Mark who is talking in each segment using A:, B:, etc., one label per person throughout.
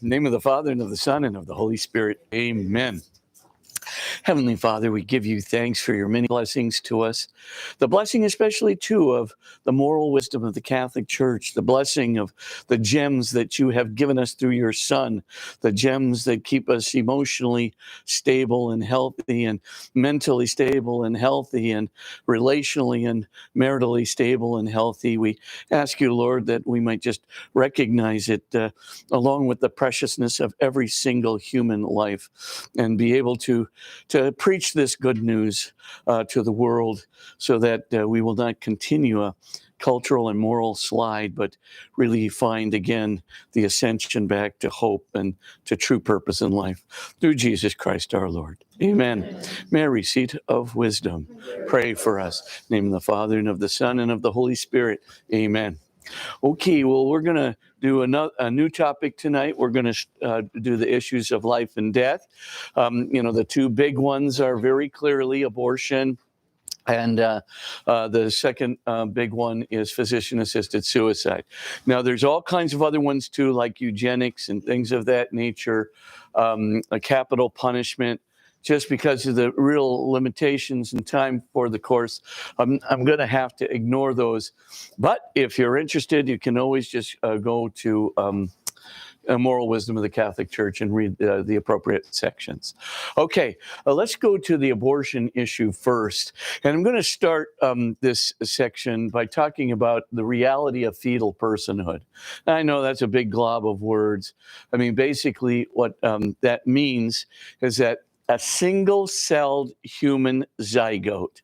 A: In the name of the Father, and of the Son, and of the Holy Spirit. Amen. Heavenly Father, we give you thanks for your many blessings to us. The blessing especially, too, of the moral wisdom of the Catholic Church, the blessing of the gems that you have given us through your Son, the gems that keep us emotionally stable and healthy, and mentally stable and healthy, and relationally and maritally stable and healthy. We ask you, Lord, that we might just recognize it along with the preciousness of every single human life, and be able to preach this good news to the world, so that we will not continue a cultural and moral slide, but really find again the ascension back to hope and to true purpose in life. Through Jesus Christ our Lord. Amen. Amen. Mary, seat of wisdom, pray for us. In the name of the Father, and of the Son, and of the Holy Spirit. Amen. Okay, well, we're going to do a new topic tonight. We're going to do the issues of life and death. The two big ones are very clearly abortion, and the second big one is physician-assisted suicide. Now, there's all kinds of other ones too, like eugenics and things of that nature, a capital punishment. Just because of the real limitations and time for the course, I'm going to have to ignore those. But if you're interested, you can always just go to Moral Wisdom of the Catholic Church and read the appropriate sections. Okay, let's go to the abortion issue first. And I'm going to start this section by talking about the reality of fetal personhood. I know that's a big glob of words. I mean, basically what that means is that a single-celled human zygote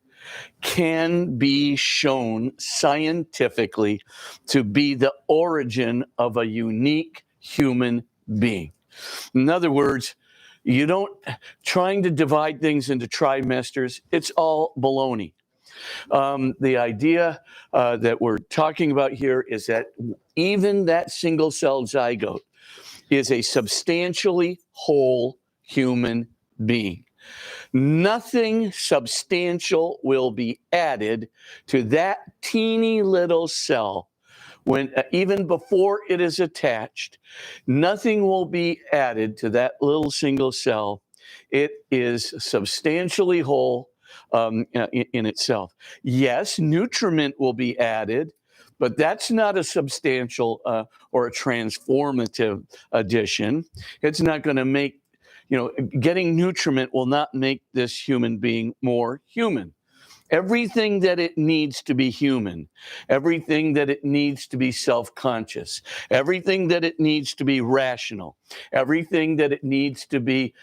A: can be shown scientifically to be the origin of a unique human being. In other words, you don't trying to divide things into trimesters. It's all baloney. The idea that we're talking about here is that even that single-celled zygote is a substantially whole human being. Nothing substantial will be added to that teeny little cell when even before it is attached. Nothing will be added to that little single cell. It is substantially whole in itself. Yes, nutriment will be added, but that's not a substantial or a transformative addition. It's not going to make, getting nutriment will not make this human being more human. Everything that it needs to be human, everything that it needs to be self-conscious, everything that it needs to be rational, everything that it needs to be,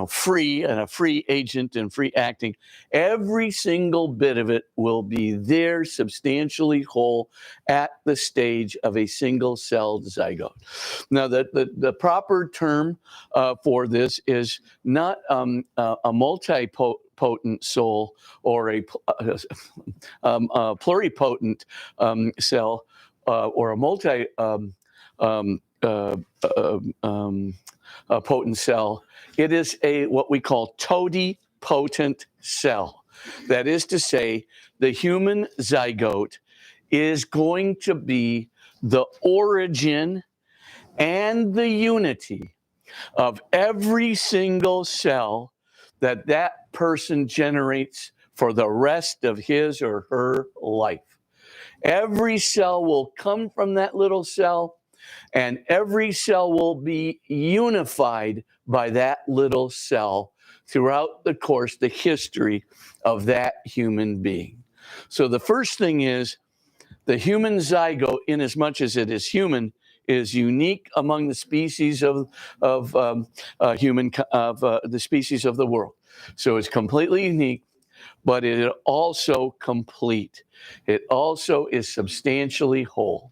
A: free and a free agent and free acting, every single bit of it will be there substantially whole at the stage of a single-celled zygote. Now, the proper term for this is not a multipotent soul or a pluripotent cell or a potent cell. It is what we call totipotent cell. That is to say, the human zygote is going to be the origin and the unity of every single cell that person generates for the rest of his or her life. Every cell will come from that little cell, and every cell will be unified by that little cell throughout the course, the history of that human being. So the first thing is the human zygote, in as much as it is human, is unique among the species of the species of the world. So it's completely unique, but it is also complete. It also is substantially whole.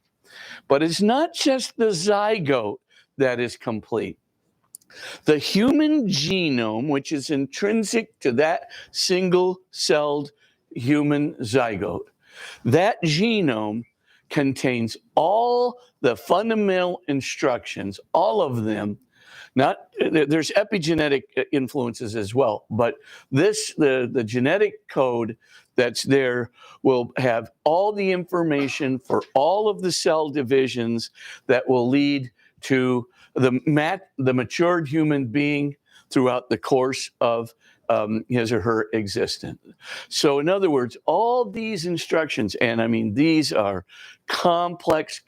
A: But it's not just the zygote that is complete. The human genome, which is intrinsic to that single-celled human zygote, that genome contains all the fundamental instructions, all of them. There's epigenetic influences as well, but the genetic code that's there will have all the information for all of the cell divisions that will lead to the matured human being throughout the course of his or her existence. So in other words, all these instructions, and I mean, these are complex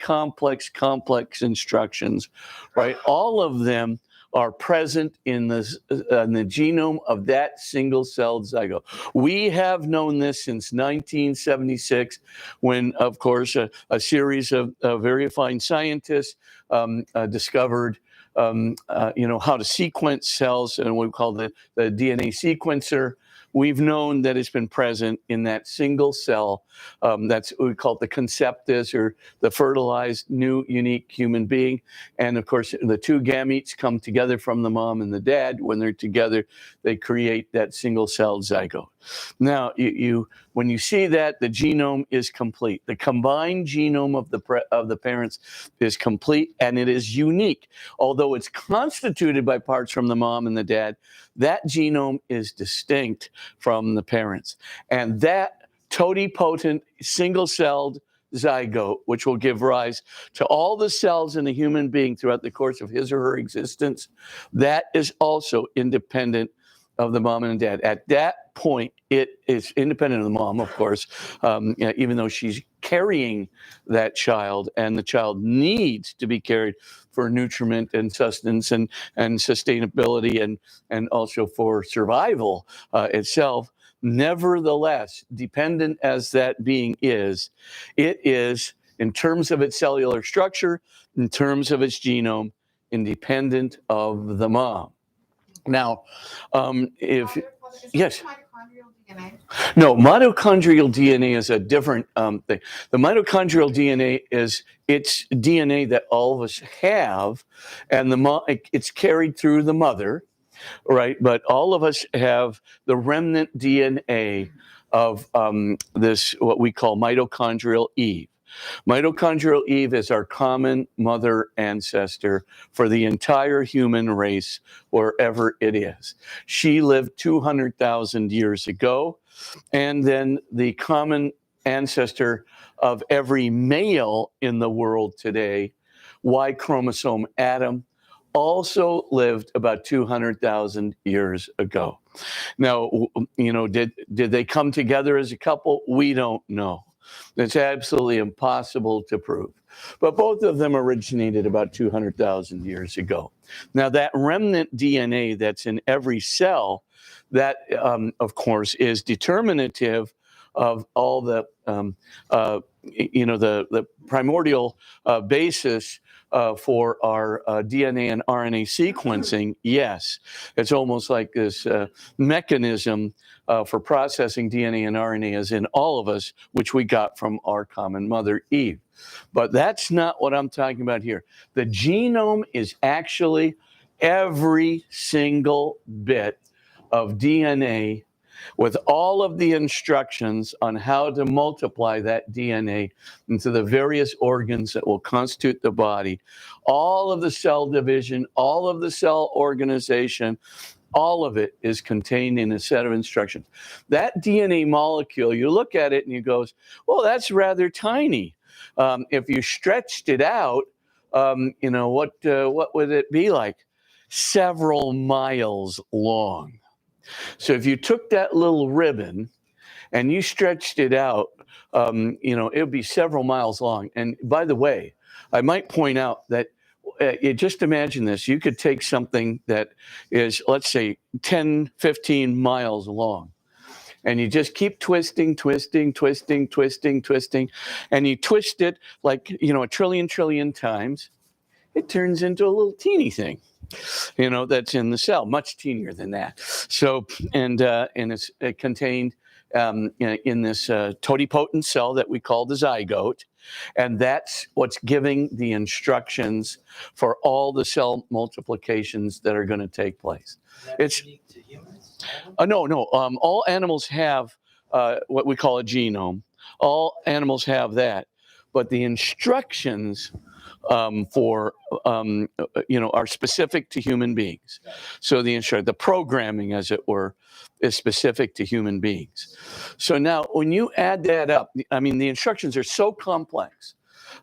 A: instructions, right? All of them are present in the genome of that single-celled zygote. We have known this since 1976, when, of course, a series of very fine scientists discovered how to sequence cells, and what we call the DNA sequencer. We've known that it's been present in that single cell. That's what we call the conceptus, or the fertilized new unique human being. And of course, the two gametes come together from the mom and the dad. When they're together, they create that single celled zygote. Now, when you see that, the genome is complete. The combined genome of the parents is complete, and it is unique. Although it's constituted by parts from the mom and the dad, that genome is distinct from the parents. And that totipotent single-celled zygote, which will give rise to all the cells in a human being throughout the course of his or her existence, that is also independent of the mom and dad. At that point, it is independent of the mom, of course, even though she's carrying that child, and the child needs to be carried for nutriment and sustenance and sustainability, and also for survival itself. Nevertheless, dependent as that being is, it is, in terms of its cellular structure, in terms of its genome, independent of the mom. Now, yes. No, mitochondrial DNA is a different thing. The mitochondrial DNA it's DNA that all of us have, and it's carried through the mother, right? But all of us have the remnant DNA of this, what we call mitochondrial Eve. Mitochondrial Eve is our common mother ancestor for the entire human race, wherever it is. She lived 200,000 years ago, and then the common ancestor of every male in the world today, Y chromosome Adam, also lived about 200,000 years ago. Now, did they come together as a couple? We don't know. It's absolutely impossible to prove. But both of them originated about 200,000 years ago. Now, that remnant DNA that's in every cell, that, of course, is determinative of all the primordial basis for our DNA and RNA sequencing. Yes, it's almost like this mechanism for processing DNA and RNA is in all of us, which we got from our common mother, Eve. But that's not what I'm talking about here. The genome is actually every single bit of DNA, with all of the instructions on how to multiply that DNA into the various organs that will constitute the body, all of the cell division, all of the cell organization, all of it is contained in a set of instructions. That DNA molecule, you look at it and you go, well, that's rather tiny. If you stretched it out, what would it be like? Several miles long. So if you took that little ribbon and you stretched it out, it would be several miles long. And by the way, I might point out that just imagine this. You could take something that is, let's say, 10, 15 miles long, and you just keep twisting, and you twist it like, a trillion times. It turns into a little teeny thing, that's in the cell, much teenier than that. So, and it's contained in this totipotent cell that we call the zygote. And that's what's giving the instructions for all the cell multiplications that are going to take place. It's unique to humans? No. All animals have what we call a genome. All animals have that. But the instructions are specific to human beings. So the programming, as it were, is specific to human beings. So now when you add that up, the instructions are so complex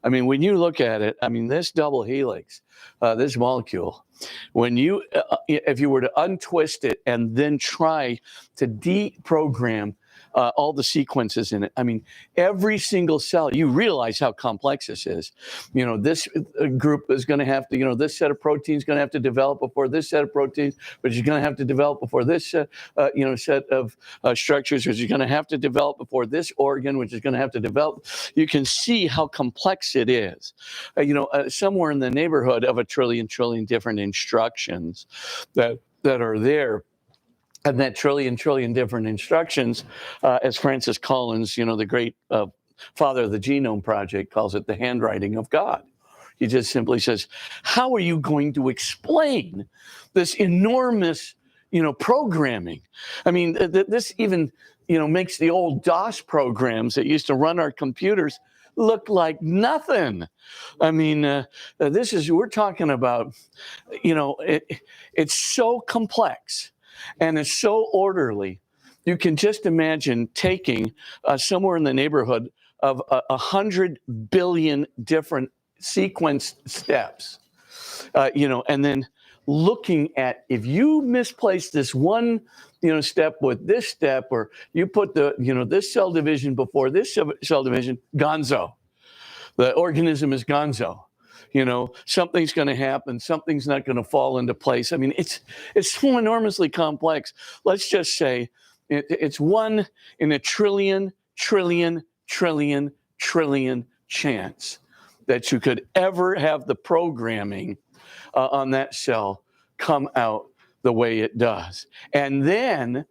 A: I mean, when you look at it, I mean, this double helix, this molecule, when you, if you were to untwist it and then try to deprogram all the sequences in it, I mean, every single cell, you realize how complex this is. You know, this group is going to have to, you know, this set of proteins is going to have to develop before this set of proteins, which is going to have to develop before this, set of structures, which is going to have to develop before this organ, which is going to have to develop. You can see how complex it is. Somewhere in the neighborhood of a trillion different instructions that are there. And that trillion different instructions, as Francis Collins, the great father of the Genome Project, calls it, the handwriting of God. He just simply says, how are you going to explain this enormous, programming? I mean, this even, makes the old DOS programs that used to run our computers look like nothing. I mean, we're talking about, it's so complex. And it's so orderly. You can just imagine taking somewhere in the neighborhood of 100 billion different sequence steps, and then looking at, if you misplace this one, step with this step, or you put this cell division before this cell division, gonzo. The organism is gonzo. Something's going to happen. Something's not going to fall into place. I mean, it's so enormously complex. Let's just say it's 1 in a trillion chance that you could ever have the programming on that cell come out the way it does. And then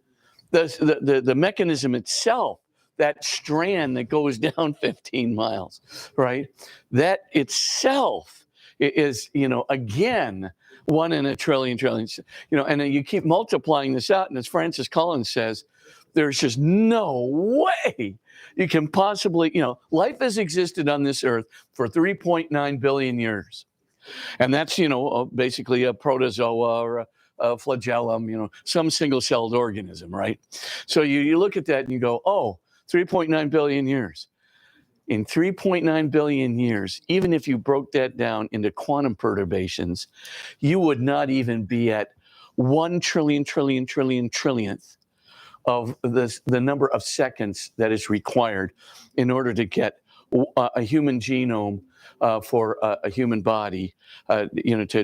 A: the mechanism itself, that strand that goes down 15 miles, right? That itself is, again, 1 in a trillion, and then you keep multiplying this out. And as Francis Collins says, there's just no way you can possibly, life has existed on this earth for 3.9 billion years. And that's, basically a protozoa or a flagellum, some single-celled organism, right? So you look at that and you go, oh, 3.9 billion years. In 3.9 billion years, even if you broke that down into quantum perturbations, you would not even be at 1 trillionth of the number of seconds that is required in order to get a human genome for a human body, to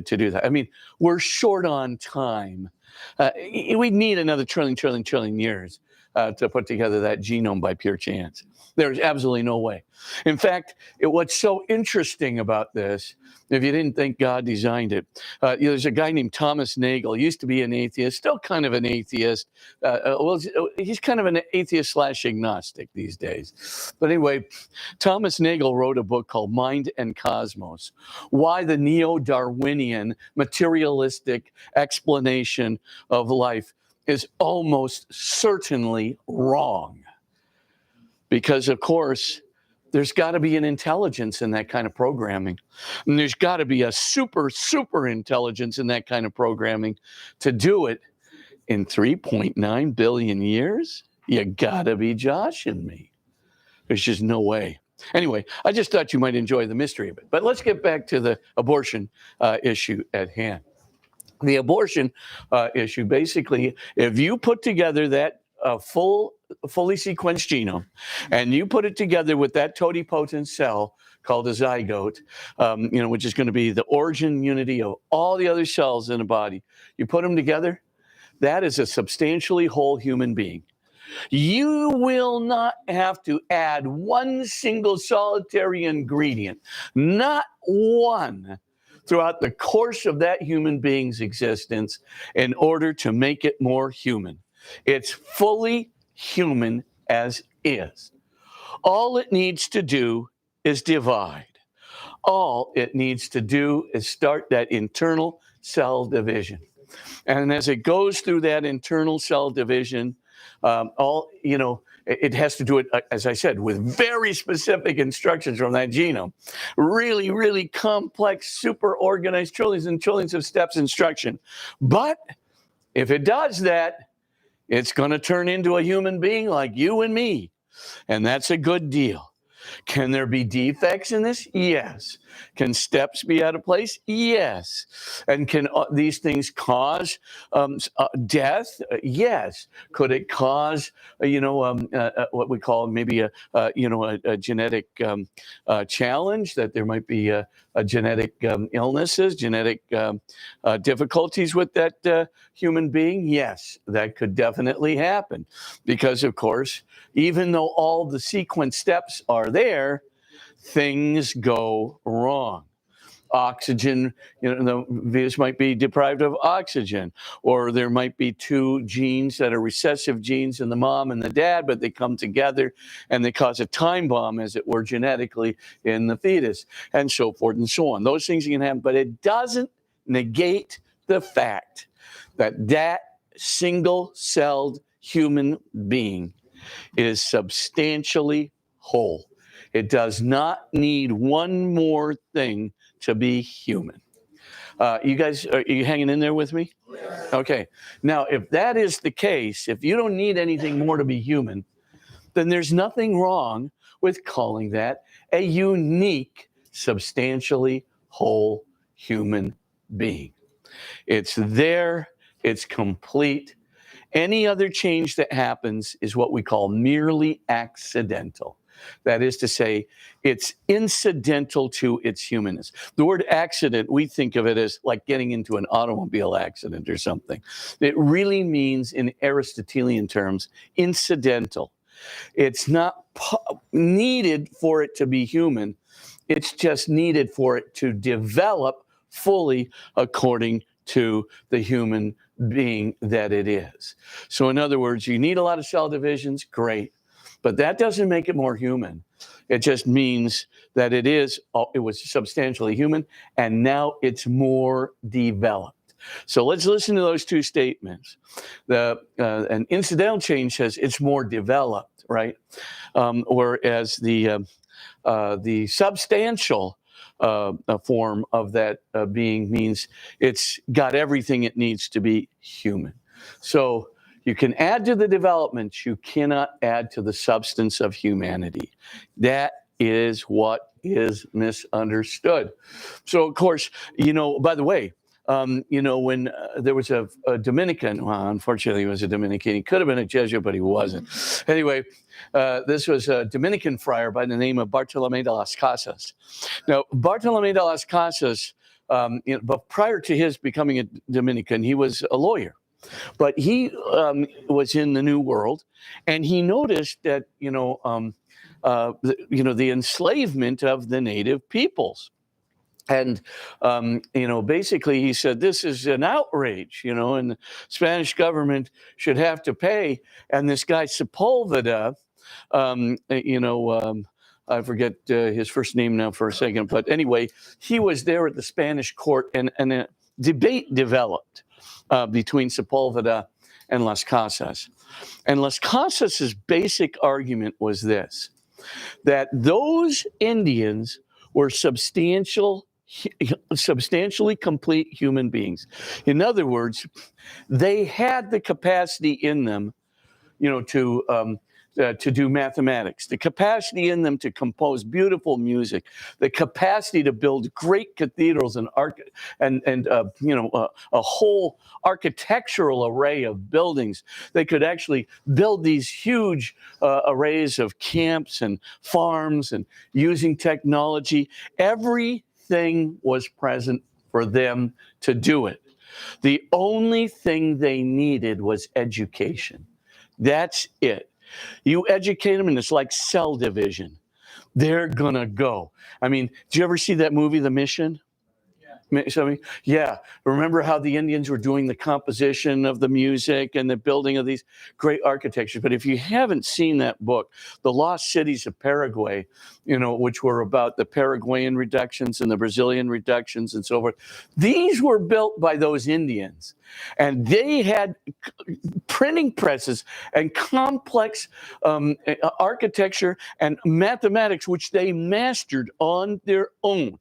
A: do that. I mean, we're short on time. We need another trillion years to put together that genome by pure chance. There's absolutely no way. In fact, what's so interesting about this, if you didn't think God designed it, there's a guy named Thomas Nagel. He used to be an atheist, still kind of an atheist. He's kind of an atheist / agnostic these days. But anyway, Thomas Nagel wrote a book called Mind and Cosmos: Why the Neo-Darwinian Materialistic Explanation of Life is Almost Certainly Wrong. Because, of course, there's got to be an intelligence in that kind of programming. And there's got to be a super intelligence in that kind of programming to do it in 3.9 billion years. You got to be joshing me. There's just no way. Anyway, I just thought you might enjoy the mystery of it. But let's get back to the abortion issue at hand. The abortion issue, basically, if you put together that fully sequenced genome, and you put it together with that totipotent cell called a zygote, which is going to be the origin unity of all the other cells in the body. You put them together, that is a substantially whole human being. You will not have to add one single solitary ingredient, not one, throughout the course of that human being's existence in order to make it more human. It's fully human as is. All it needs to do is divide. All it needs to do is start that internal cell division. And as it goes through that internal cell division, it has to do it, as I said, with very specific instructions from that genome. Really complex, super organized, trillions and trillions of steps instruction. But if it does that, it's going to turn into a human being like you and me. And that's a good deal. Can there be defects in this? Yes. Can steps be out of place? Yes. And can these things cause death? Yes. Could it cause, what we call maybe a genetic challenge, that there might be a genetic illnesses, genetic difficulties with that human being? Yes, that could definitely happen, because of course, even though all the sequence steps are there, things go wrong. Oxygen, the fetus might be deprived of oxygen, or there might be two genes that are recessive genes in the mom and the dad, but they come together and they cause a time bomb, as it were, genetically in the fetus, and so forth and so on. Those things can happen, but it doesn't negate the fact that that single-celled human being is substantially whole. It does not need one more thing to be human. You guys, are you hanging in there with me? Yeah. Okay. Now, if that is the case, if you don't need anything more to be human, then there's nothing wrong with calling that a unique, substantially whole human being. It's there, it's complete. Any other change that happens is what we call merely accidental. That is to say, it's incidental to its humanness. The word accident, we think of it as like getting into an automobile accident or something. It really means, in Aristotelian terms, incidental. It's not needed for it to be human. It's just needed for it to develop fully according to the human being that it is. So in other words, you need a lot of cell divisions, great. But that doesn't make it more human. It just means that it was substantially human, and now it's more developed. So let's listen to those two statements. An incidental change says it's more developed, right? Whereas the substantial form of that being means it's got everything it needs to be human. So you can add to the development, you cannot add to the substance of humanity. That is what is misunderstood. So, of course, by the way, when there was a Dominican, well, unfortunately he was a Dominican, he could have been a Jesuit, but he wasn't. Anyway, this was a Dominican friar by the name of Bartolomé de las Casas. Now, Bartolomé de las Casas, but prior to his becoming a Dominican, he was a lawyer. But he was in the New World, and he noticed that the enslavement of the native peoples. And, basically he said, this is an outrage, and the Spanish government should have to pay. And this guy Sepulveda, I forget his first name now for a second, but anyway, he was there at the Spanish court, and a debate developed between Sepulveda and Las Casas. And Las Casas's basic argument was this, that those Indians were substantially complete human beings. In other words, they had the capacity in them, to do mathematics, the capacity in them to compose beautiful music, the capacity to build great cathedrals and a whole architectural array of buildings. They could actually build these huge arrays of camps and farms, and using technology. Everything was present for them to do it. The only thing they needed was education. That's it. You educate them, and it's like cell division. They're going to go. I mean, did you ever see that movie, The Mission? Yeah. Remember how the Indians were doing the composition of the music and the building of these great architectures? But if you haven't seen that book, The Lost Cities of Paraguay, which were about the Paraguayan reductions and the Brazilian reductions and so forth, these were built by those Indians. And they had printing presses and complex architecture and mathematics, which they mastered on their own.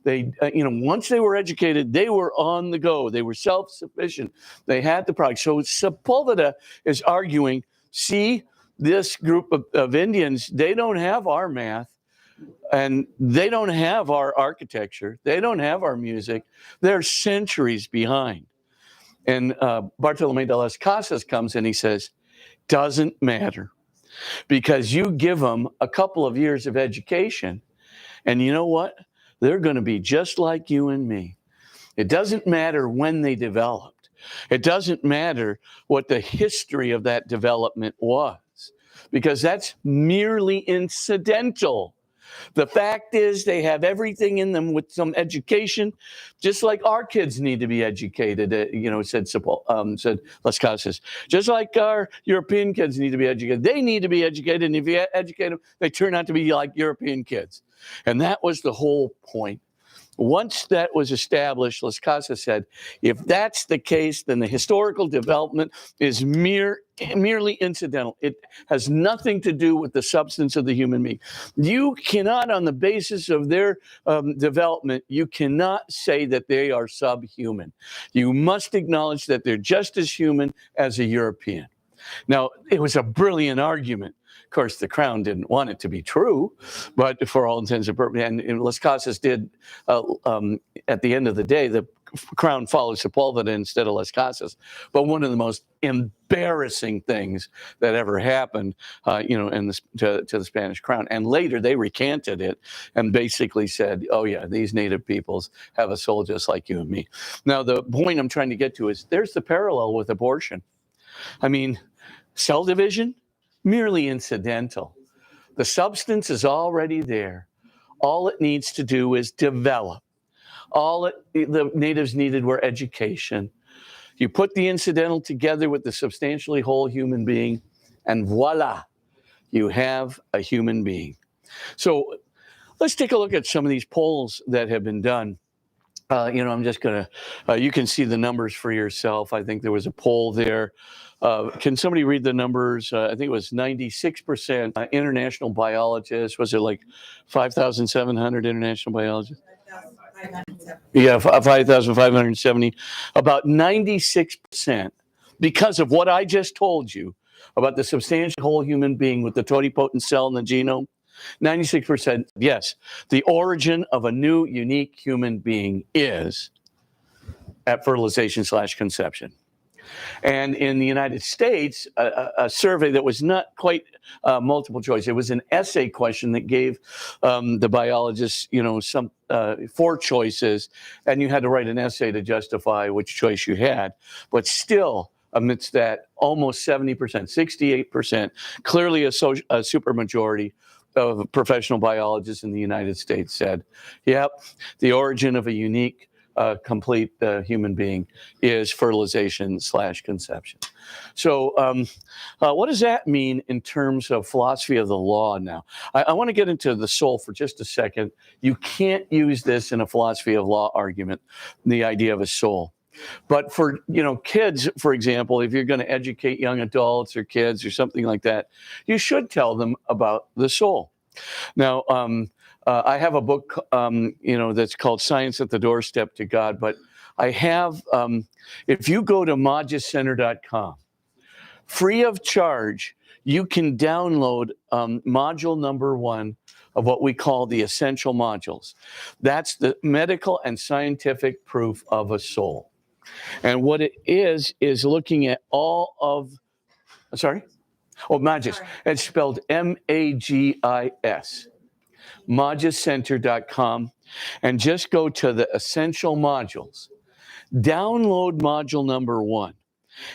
A: They, once they were educated, they were on the go. They were self-sufficient. They had the product. So Sepulveda is arguing, see, this group of Indians, they don't have our math. And they don't have our architecture. They don't have our music. They're centuries behind. And Bartolome de las Casas comes and he says, doesn't matter, because you give them a couple of years of education, and you know what? They're going to be just like you and me. It doesn't matter when they developed. It doesn't matter what the history of that development was, because that's merely incidental. The fact is, they have everything in them with some education, just like our kids need to be educated. Said Las Casas. Just like our European kids need to be educated. They need to be educated, and if you educate them, they turn out to be like European kids. And that was the whole point. Once that was established, Las Casas said, if that's the case, then the historical development is merely incidental. It has nothing to do with the substance of the human being. You cannot, on the basis of their development, you cannot say that they are subhuman. You must acknowledge that they're just as human as a European. Now, it was a brilliant argument. Of course, the Crown didn't want it to be true, but for all intents and purposes, and Las Casas did, at the end of the day, the Crown followed Sepulveda instead of Las Casas. But one of the most embarrassing things that ever happened, to the Spanish Crown. And later they recanted it and basically said, oh yeah, these native peoples have a soul just like you and me. Now, the point I'm trying to get to is there's the parallel with abortion. I mean, cell division, merely incidental. The substance is already there. All it needs to do is develop. The natives needed were education. You put the incidental together with the substantially whole human being, and voila, you have a human being. So let's take a look at some of these polls that have been done. I'm just going to, you can see the numbers for yourself. I think there was a poll there. Can somebody read the numbers? I think it was 96% international biologists. Was it like 5,700 international biologists? 5,570. Yeah, 5,570. About 96%, because of what I just told you about the substantial whole human being with the totipotent cell in the genome. 96%, yes. The origin of a new, unique human being is at fertilization/conception. And in the United States, a survey that was not quite multiple choice. It was an essay question that gave the biologists, some 4 choices, and you had to write an essay to justify which choice you had. But still, amidst that, almost 70%, 68%, clearly a supermajority of professional biologists in the United States said, yep, the origin of a unique, complete human being is fertilization/conception. So what does that mean in terms of philosophy of the law now? I want to get into the soul for just a second. You can't use this in a philosophy of law argument, the idea of a soul. But for kids, for example, if you're going to educate young adults or kids or something like that, you should tell them about the soul. Now, I have a book, that's called Science at the Doorstep to God. But I have, if you go to magicenter.com, free of charge, you can download module number 1 of what we call the essential modules. That's the medical and scientific proof of a soul. And what it is looking at all of, Magis. It's spelled Magis. Magicenter.com. And just go to the essential modules. Download module number 1.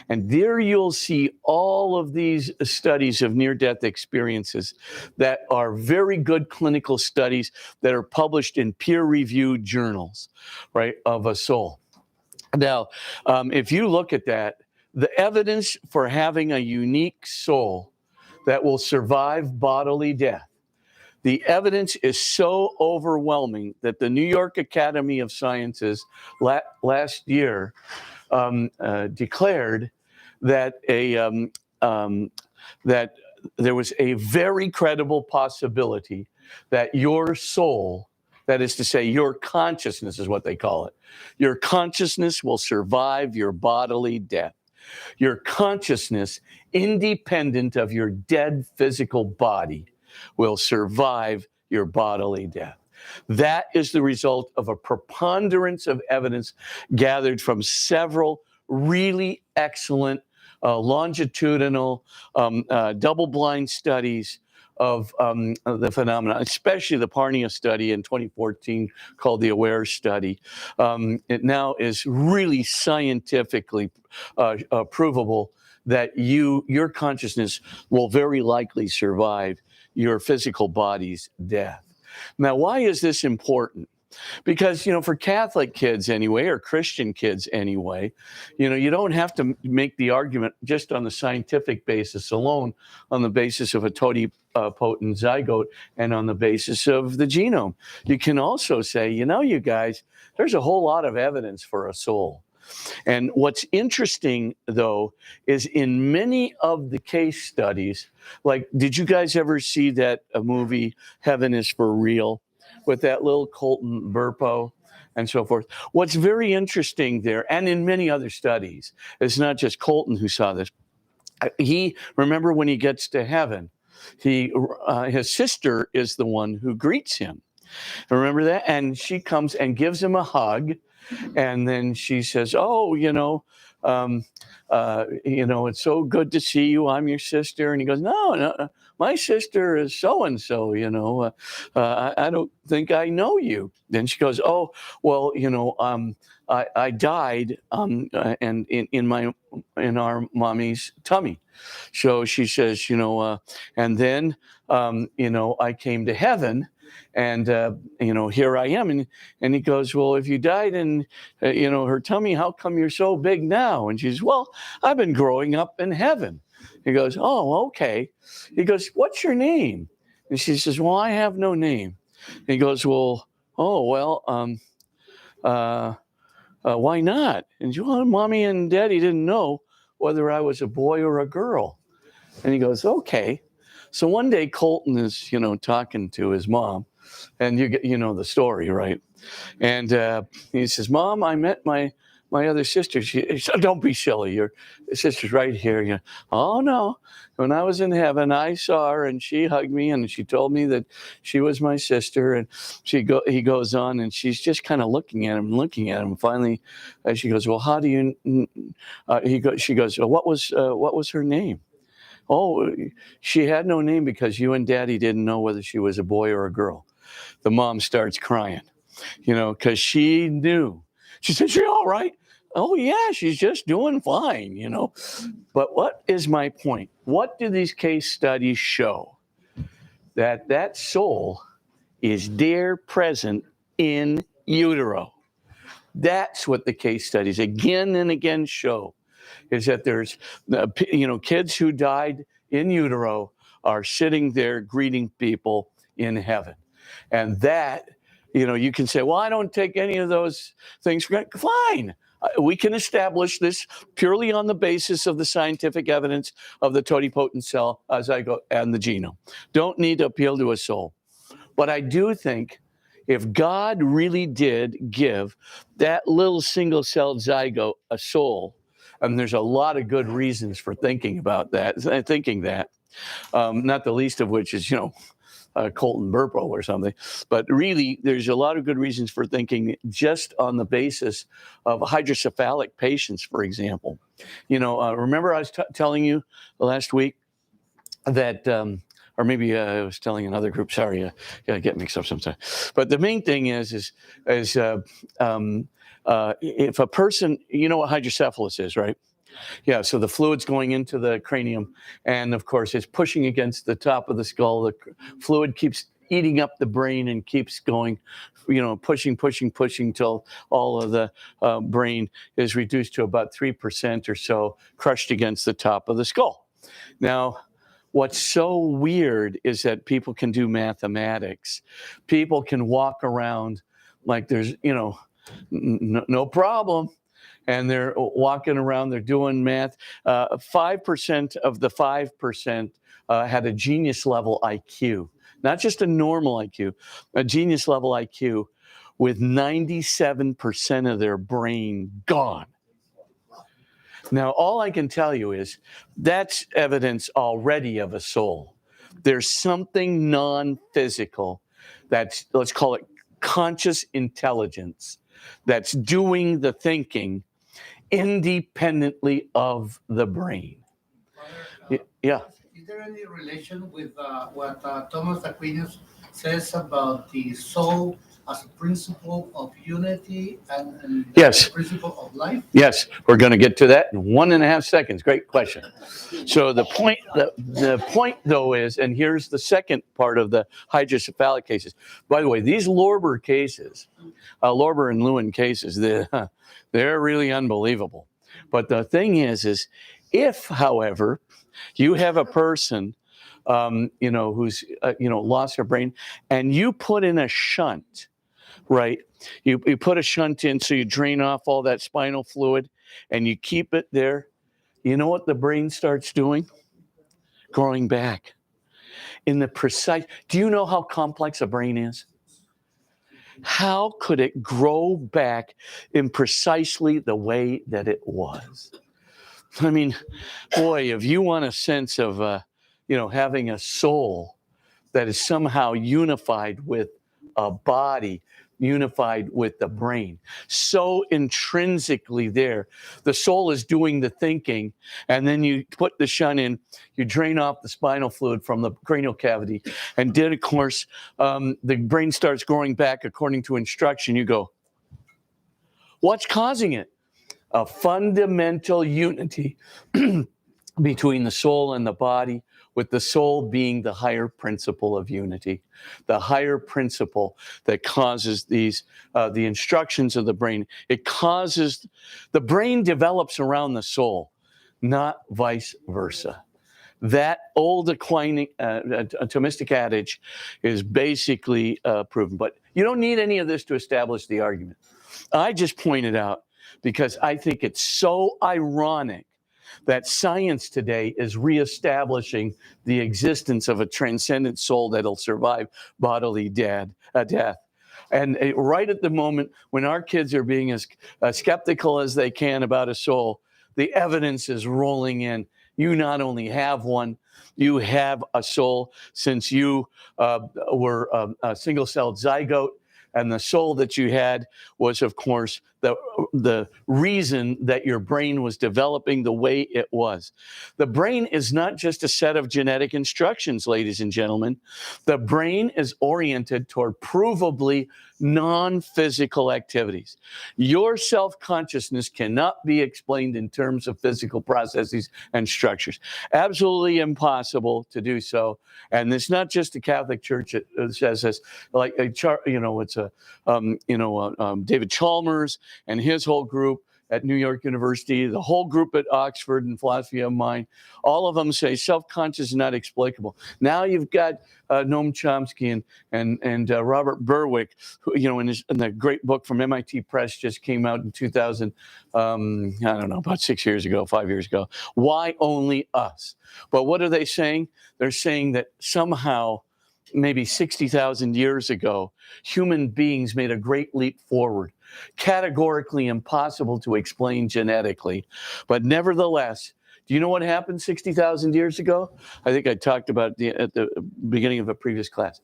A: And there you'll see all of these studies of near-death experiences that are very good clinical studies that are published in peer-reviewed journals, right, of a soul. Now, if you look at that, the evidence for having a unique soul that will survive bodily death, the evidence is so overwhelming that the New York Academy of Sciences last year declared that that there was a very credible possibility that your soul, that is to say, your consciousness is what they call it, your consciousness will survive your bodily death. Your consciousness, independent of your dead physical body, will survive your bodily death. That is the result of a preponderance of evidence gathered from several really excellent longitudinal double-blind studies of the phenomena, especially the Parnia study in 2014 called the AWARE study. It now is really scientifically provable that your consciousness will very likely survive your physical body's death. Now, why is this important? Because, for Catholic kids anyway, or Christian kids anyway, you don't have to make the argument just on the scientific basis alone, on the basis of a totipotent zygote and on the basis of the genome. You can also say, you guys, there's a whole lot of evidence for a soul. And what's interesting, though, is in many of the case studies, like, did you guys ever see that movie, Heaven is for Real, with that little Colton Burpo and so forth? What's very interesting there, and in many other studies, it's not just Colton who saw this. Remember when he gets to heaven, his sister is the one who greets him. Remember that? And she comes and gives him a hug. And then she says, "Oh, it's so good to see you. I'm your sister." And he goes, "No, my sister is so and so. I don't think I know you." Then she goes, "Oh, well, I died, and in our mommy's tummy." So she says, and then I came to heaven. And, here I am. And he goes, "Well, if you died in, her tummy, how come you're so big now?" And she says, "Well, I've been growing up in heaven." He goes, "Oh, okay." He goes, "What's your name?" And she says, "Well, I have no name." And he goes, "Well, why not?" And she, "Well, Mommy and Daddy didn't know whether I was a boy or a girl." And he goes, "Okay." So one day Colton is, talking to his mom, and you know the story, right? And he says, "Mom, I met my other sister." She said, "Don't be silly. Your sister's right here." "Oh, no. When I was in heaven, I saw her, and she hugged me, and she told me that she was my sister." And he goes on, and she's just kind of looking at him. Finally, she goes, "Well, how do you?" She goes, "Well, what was her name?" "Oh, she had no name because you and Daddy didn't know whether she was a boy or a girl." The mom starts crying, because she knew. She said, "She all right?" "Oh, yeah, she's just doing fine, But what is my point? What do these case studies show? That soul is there present in utero. That's what the case studies again and again show, is that there's, kids who died in utero are sitting there greeting people in heaven. And that, you can say, "Well, I don't take any of those things for granted." Fine. We can establish this purely on the basis of the scientific evidence of the totipotent cell, zygote, and the genome. Don't need to appeal to a soul. But I do think if God really did give that little single-celled zygote a soul, and there's a lot of good reasons for thinking that, not the least of which is, Colton Burpo or something. But really, there's a lot of good reasons for thinking just on the basis of hydrocephalic patients, for example. Remember I was telling you last week that, or maybe I was telling another group, sorry, I get mixed up sometimes. But the main thing is if a person, you know what hydrocephalus is, right? Yeah, so the fluid's going into the cranium, and of course, it's pushing against the top of the skull. The fluid keeps eating up the brain and keeps going, pushing till all of the brain is reduced to about 3% or so, crushed against the top of the skull. Now, what's so weird is that people can do mathematics. People can walk around like there's, no problem. And they're walking around, they're doing math. 5% of the 5% had a genius level IQ, not just a normal IQ, a genius level IQ with 97% of their brain gone. Now, all I can tell you is that's evidence already of a soul. There's something non-physical that's, let's call it conscious intelligence, that's doing the thinking independently of the brain.
B: Father,
A: Yeah.
B: is there any relation with what Thomas Aquinas says about the soul as a principle of unity and
A: Yes.
B: a principle of life?
A: Yes, we're going to get to that in 1.5 seconds. Great question. So the point though is, and here's the second part of the hydrocephalic cases. By the way, these Lorber cases, Lorber and Lewin cases, they're really unbelievable. But the thing is if, however, you have a person, who's lost their brain, and you put in a shunt, right? You put a shunt in, so you drain off all that spinal fluid, and you keep it there. You know what the brain starts doing? Growing back. In the precise, do you know how complex a brain is? How could it grow back in precisely the way that it was? I mean, boy, if you want a sense of, having a soul that is somehow unified with a body, unified with the brain, so intrinsically there. The soul is doing the thinking, and then you put the shunt in, you drain off the spinal fluid from the cranial cavity, and then, of course, the brain starts growing back according to instruction. You go, what's causing it? A fundamental unity between the soul and the body, with the soul being the higher principle of unity, the higher principle that causes these, the instructions of the brain. It causes, the brain develops around the soul, not vice versa. That old atomistic adage is basically proven. But you don't need any of this to establish the argument. I just pointed out because I think it's so ironic that science today is reestablishing the existence of a transcendent soul that'll survive bodily death. And right at the moment when our kids are being as skeptical as they can about a soul, the evidence is rolling in. You not only have one, you have a soul, since you were a single-celled zygote. And the soul that you had was, of course, the reason that your brain was developing the way it was. The brain is not just a set of genetic instructions, ladies and gentlemen. The brain is oriented toward provably non-physical activities. Your self-consciousness cannot be explained in terms of physical processes and structures. Absolutely impossible to do so. And it's not just the Catholic Church that says this. Like, it's David Chalmers and his whole group at New York University, the whole group at Oxford and Philosophy of Mind, all of them say self-conscious is not explicable. Now you've got Noam Chomsky and Robert Berwick, who, in the great book from MIT Press, just came out in 2000, about 6 years ago, 5 years ago. Why only us? But what are they saying? They're saying that somehow, maybe 60,000 years ago, human beings made a great leap forward, categorically impossible to explain genetically. But nevertheless, do you know what happened 60,000 years ago? I think I talked about at the beginning of a previous class.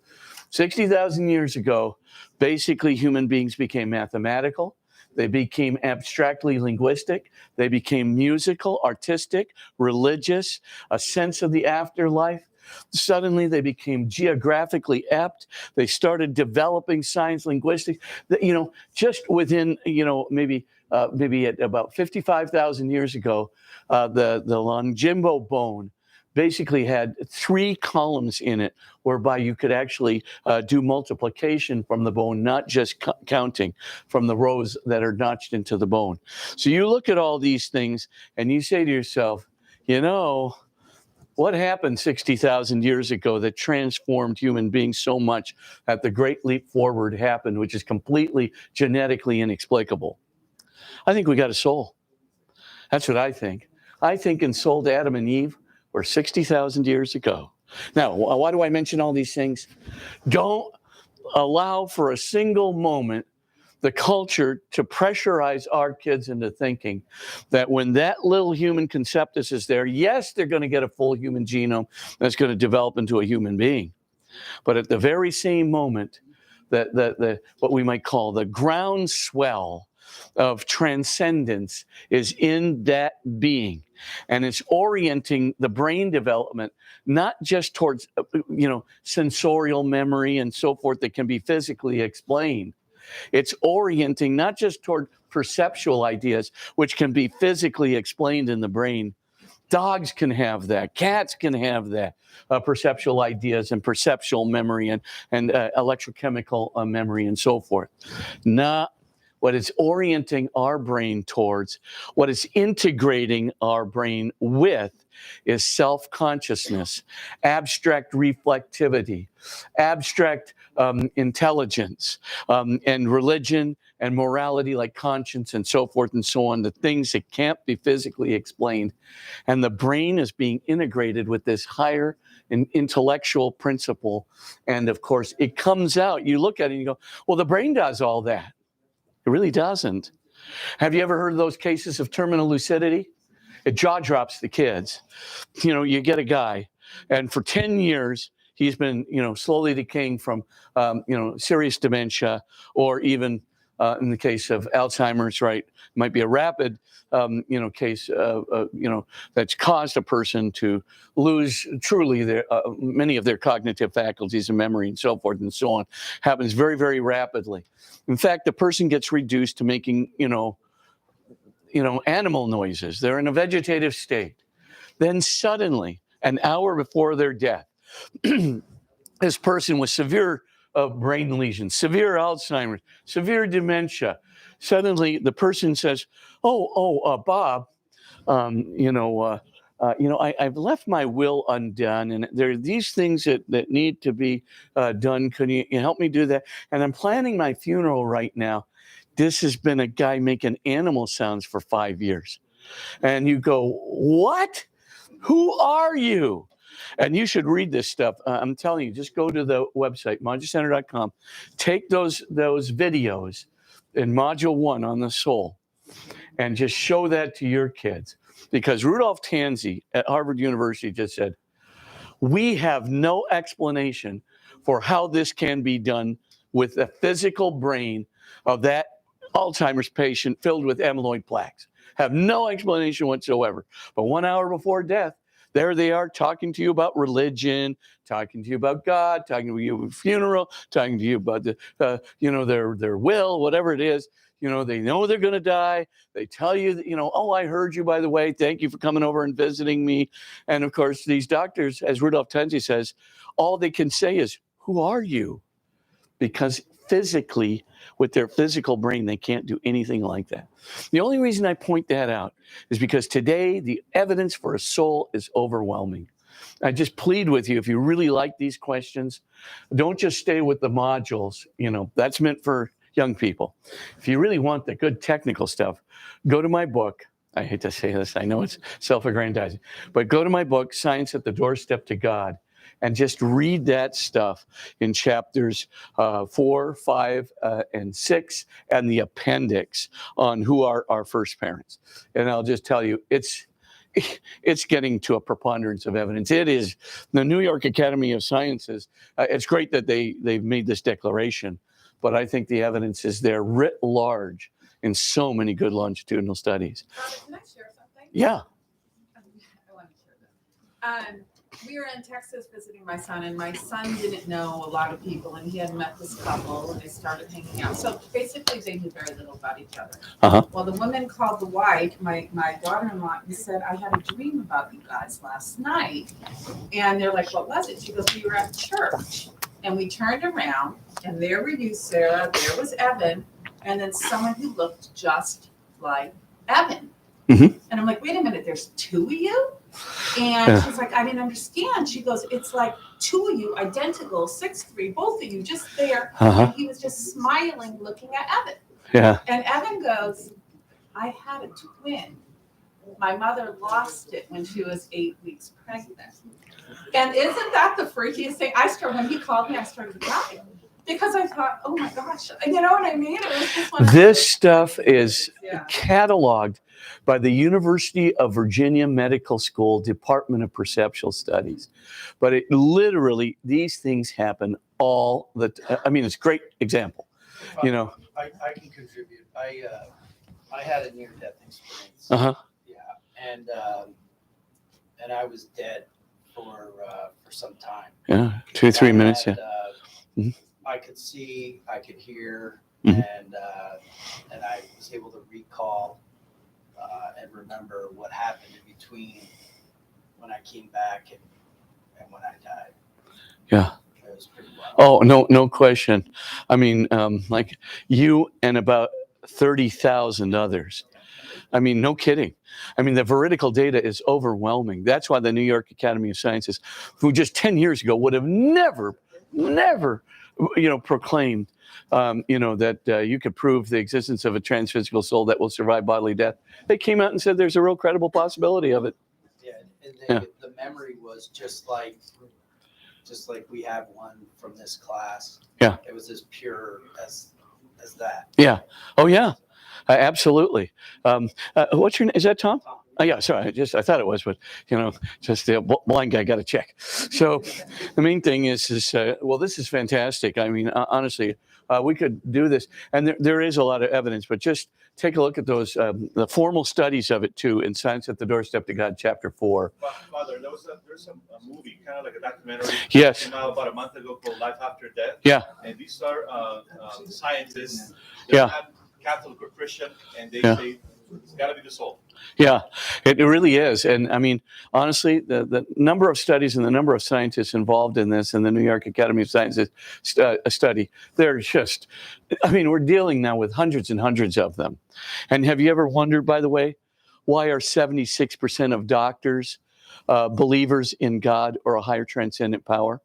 A: 60,000 years ago, basically human beings became mathematical. They became abstractly linguistic. They became musical, artistic, religious, a sense of the afterlife. Suddenly they became geographically apt. They started developing science, linguistics, just within, maybe at about 55,000 years ago, the Longimbo bone basically had 3 columns in it, whereby you could actually do multiplication from the bone, not just counting from the rows that are notched into the bone. So you look at all these things and you say to yourself, what happened 60,000 years ago that transformed human beings so much that the great leap forward happened, which is completely genetically inexplicable? I think we got a soul. That's what I think. I think ensouled Adam and Eve were 60,000 years ago. Now, why do I mention all these things? Don't allow for a single moment the culture to pressurize our kids into thinking that when that little human conceptus is there, yes, they're going to get a full human genome that's going to develop into a human being. But at the very same moment, what we might call the groundswell of transcendence is in that being. And it's orienting the brain development, not just towards, sensorial memory and so forth that can be physically explained. It's orienting not just toward perceptual ideas, which can be physically explained in the brain. Dogs can have that. Cats can have that, perceptual ideas and perceptual memory and electrochemical memory and so forth. Not what it's orienting our brain towards, what it's integrating our brain with is self-consciousness, abstract reflectivity, abstract intelligence, and religion and morality like conscience and so forth and so on, the things that can't be physically explained. And the brain is being integrated with this higher and intellectual principle. And of course, it comes out, you look at it and you go, well, the brain does all that. It really doesn't. Have you ever heard of those cases of terminal lucidity? It jaw drops the kids. You get a guy, and for 10 years, he's been, slowly decaying from, serious dementia, or even in the case of Alzheimer's, right, might be a rapid, case, that's caused a person to lose truly their many of their cognitive faculties and memory and so forth and so on. Happens very, very rapidly. In fact, the person gets reduced to making, animal noises. They're in a vegetative state. Then suddenly, an hour before their death, this person with severe brain lesions, severe Alzheimer's, severe dementia, suddenly the person says, Bob, I've left my will undone, and there are these things that need to be done. Can you help me do that? And I'm planning my funeral right now. This has been a guy making animal sounds for 5 years. And you go, what? Who are you? And you should read this stuff. I'm telling you, just go to the website, moducenter.com. Take those videos in Module 1 on the soul and just show that to your kids. Because Rudolph Tanzi at Harvard University just said, we have no explanation for how this can be done with the physical brain of that Alzheimer's patient filled with amyloid plaques. Have no explanation whatsoever. But 1 hour before death, there they are talking to you about religion, talking to you about God, talking to you about funeral, talking to you about their will, whatever it is. They know they're going to die. They tell you that, I heard you, by the way. Thank you for coming over and visiting me. And of course, these doctors, as Rudolph Tanzi says, all they can say is, who are you? Because physically, with their physical brain, they can't do anything like that. The only reason I point that out is because today the evidence for a soul is overwhelming. I just plead with you, if you really like these questions, don't just stay with the modules. That's meant for young people. If you really want the good technical stuff, go to my book. I hate to say this, I know it's self-aggrandizing, but go to my book, Science at the Doorstep to God, and just read that stuff in chapters 4, 5, and 6, and the appendix on who are our first parents. And I'll just tell you, it's getting to a preponderance of evidence. It is the New York Academy of Sciences. It's great that they've made this declaration, but I think the evidence is there writ large in so many good longitudinal studies.
C: Robert, can I share something?
A: Yeah.
C: I want to share this. We were in Texas visiting my son, and my son didn't know a lot of people, and he had met this couple, and they started hanging out. So basically, they knew very little about each other.
A: Uh-huh.
C: Well, the woman called the wife, my daughter-in-law, and said, I had a dream about you guys last night. And they're like, what was it? She goes, we were at church, and we turned around, and there were you, Sarah, there was Evan, and then someone who looked just like Evan.
A: Mm-hmm.
C: And I'm like, wait a minute, there's two of you? And she's like, I didn't understand. She goes, it's like two of you, identical, 6'3", both of you, just there.
A: Uh-huh.
C: And he was just smiling, looking at Evan.
A: Yeah.
C: And Evan goes, I had a twin. My mother lost it when she was 8 weeks pregnant. And isn't that the freakiest thing? When he called me, I started crying. Because I thought, oh my gosh, you know what I mean? It was just one of
A: This
C: those
A: stuff is
C: Yeah.
A: cataloged by the University of Virginia Medical School Department of Perceptual Studies. But it literally, these things happen all the. I mean, it's a great example. You know.
D: I can contribute. I had a near-death experience.
A: Uh huh.
D: Yeah, and I was dead for some time.
A: Yeah, 2-3 minutes.
D: Had,
A: Mhm.
D: I could see, I could hear,
A: Mhm.
D: and I was able to recall and remember what happened in between when I came back and when I died.
A: Yeah.
D: It was pretty wild.
A: Oh, no question. I mean, like you and about 30,000 others. I mean, no kidding. I mean, the veridical data is overwhelming. That's why the New York Academy of Sciences, who just 10 years ago would have never, proclaimed, that you could prove the existence of a transphysical soul that will survive bodily death. They came out and said there's a real credible possibility of it.
D: Yeah, and
A: Yeah.
D: the memory was just like we have one from this class.
A: Yeah.
D: It was as pure as that.
A: Yeah. Oh, yeah. Absolutely. What's your name? Is that Tom? Oh, yeah, sorry. I thought it was, but just the blind guy got to check. So the main thing is well, this is fantastic. I mean, honestly, we could do this, and there is a lot of evidence. But just take a look at those the formal studies of it too in Science at the Doorstep to God, Chapter 4.
E: Father, there's a movie, kind of like a documentary.
A: Yes.
E: Came out about a month ago called Life After Death.
A: Yeah.
E: And these are scientists.
A: Yeah.
E: Not Catholic or Christian, and they
A: Yeah.
E: say it's got to be the soul.
A: Yeah, it really is. And I mean, honestly, the number of studies and the number of scientists involved in this in the New York Academy of Sciences study, they're just, I mean, we're dealing now with hundreds and hundreds of them. And have you ever wondered, by the way, why are 76% of doctors believers in God or a higher transcendent power?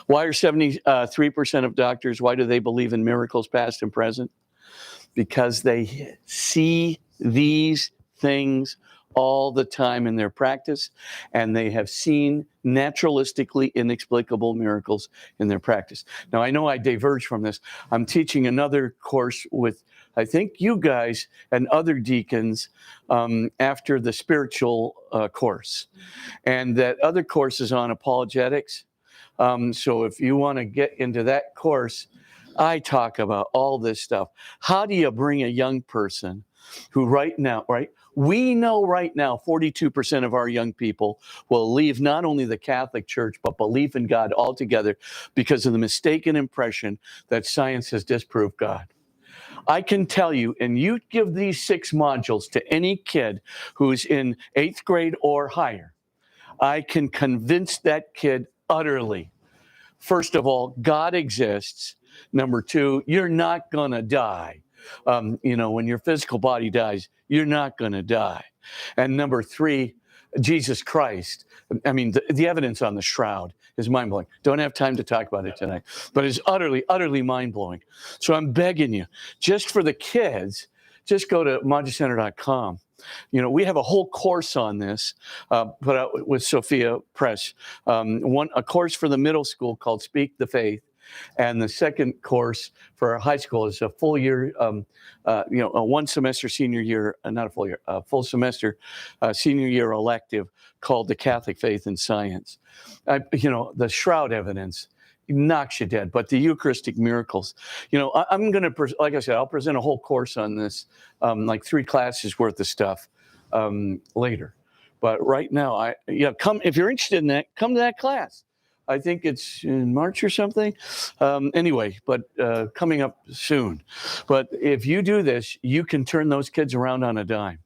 A: Why are 73% of doctors, why do they believe in miracles past and present? Because they see these things all the time in their practice, and they have seen naturalistically inexplicable miracles in their practice. Now, I know I diverge from this. I'm teaching another course with, I think, you guys and other deacons after the spiritual course. And that other course is on apologetics. So if you want to get into that course, I talk about all this stuff. How do you bring a young person who we know right now 42% of our young people will leave not only the Catholic Church, but belief in God altogether because of the mistaken impression that science has disproved God. I can tell you, and you give these 6 modules to any kid who's in 8th grade or higher, I can convince that kid utterly. First of all, God exists. Number 2, you're not going to die. When your physical body dies, you're not going to die. And number 3, Jesus Christ. I mean, the evidence on the shroud is mind-blowing. Don't have time to talk about it tonight, but it's utterly, utterly mind-blowing. So I'm begging you, just for the kids, just go to MajaCenter.com. We have a whole course on this, put out with Sophia Press. A course for the middle school called Speak the Faith. And the second course for high school is a full year, a 1 semester senior year, not a full year, a full semester senior year elective called The Catholic Faith and Science. The shroud evidence knocks you dead, but the Eucharistic miracles, I'm going to, like I said, I'll present a whole course on this, like 3 classes worth of stuff later. But right now, come if you're interested in that, come to that class. I think it's in March or something. Anyway, but coming up soon. But if you do this, you can turn those kids around on a dime.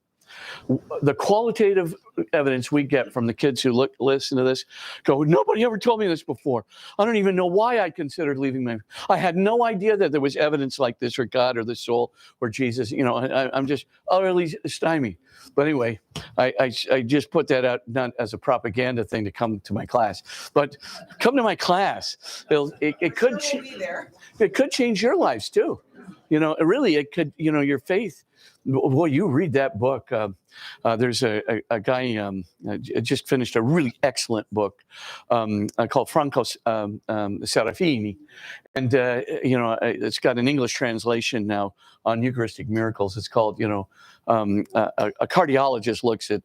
A: The qualitative evidence we get from the kids who listen to this go, nobody ever told me this before. I don't even know why I considered leaving I had no idea that there was evidence like this or God or the soul or Jesus. I'm just utterly stymied. But anyway, I just put that out not as a propaganda thing to come to my class, but come to my class. It could it could change your lives too. Really, it could. Your faith. Boy, you read that book. There's a guy just finished a really excellent book called Franco Serafini, and it's got an English translation now on Eucharistic miracles. It's called a cardiologist looks at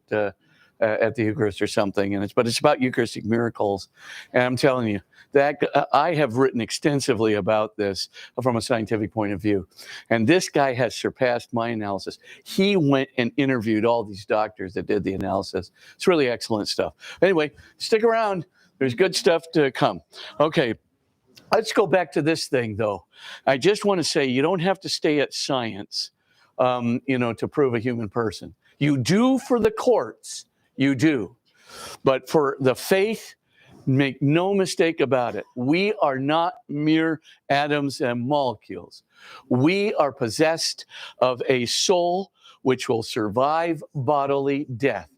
A: at the Eucharist or something, but it's about Eucharistic miracles. And I'm telling you that I have written extensively about this from a scientific point of view, and this guy has surpassed my analysis. He went and interviewed all these doctors that did the analysis. It's really excellent stuff. Anyway, stick around. There's good stuff to come. Okay. Let's go back to this thing, though. I just want to say you don't have to stay at science, to prove a human person. You do for the courts, you do. But for the faith, make no mistake about it. We are not mere atoms and molecules. We are possessed of a soul which will survive bodily death.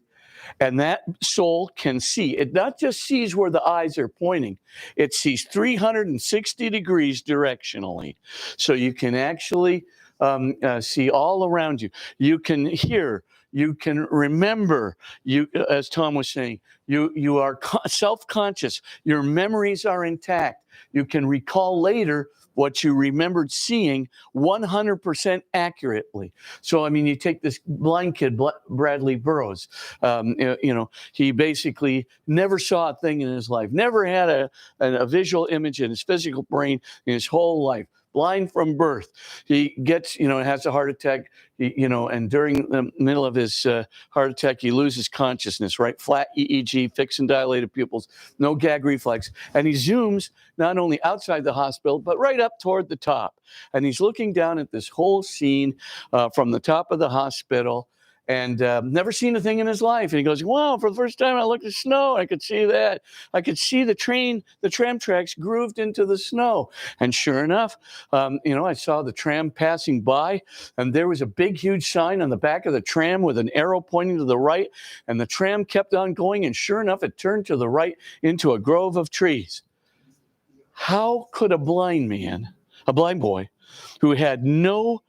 A: And that soul can see. It not just sees where the eyes are pointing, it sees 360 degrees directionally. So you can actually see all around you. You can hear. You can remember. You, as Tom was saying, you are self-conscious. Your memories are intact. You can recall later what you remembered seeing 100% accurately. So, I mean, you take this blind kid, Bradley Burroughs, he basically never saw a thing in his life, never had a visual image in his physical brain in his whole life. Blind from birth. He gets, has a heart attack, and during the middle of his heart attack, he loses consciousness, right? Flat EEG, fixed and dilated pupils, no gag reflex. And he zooms not only outside the hospital, but right up toward the top. And he's looking down at this whole scene from the top of the hospital, and never seen a thing in his life. And he goes, wow, for the first time I looked at snow. I could see that. I could see the tram tracks grooved into the snow. And sure enough, I saw the tram passing by, and there was a big, huge sign on the back of the tram with an arrow pointing to the right. And the tram kept on going, and sure enough, it turned to the right into a grove of trees. How could a blind boy, who had no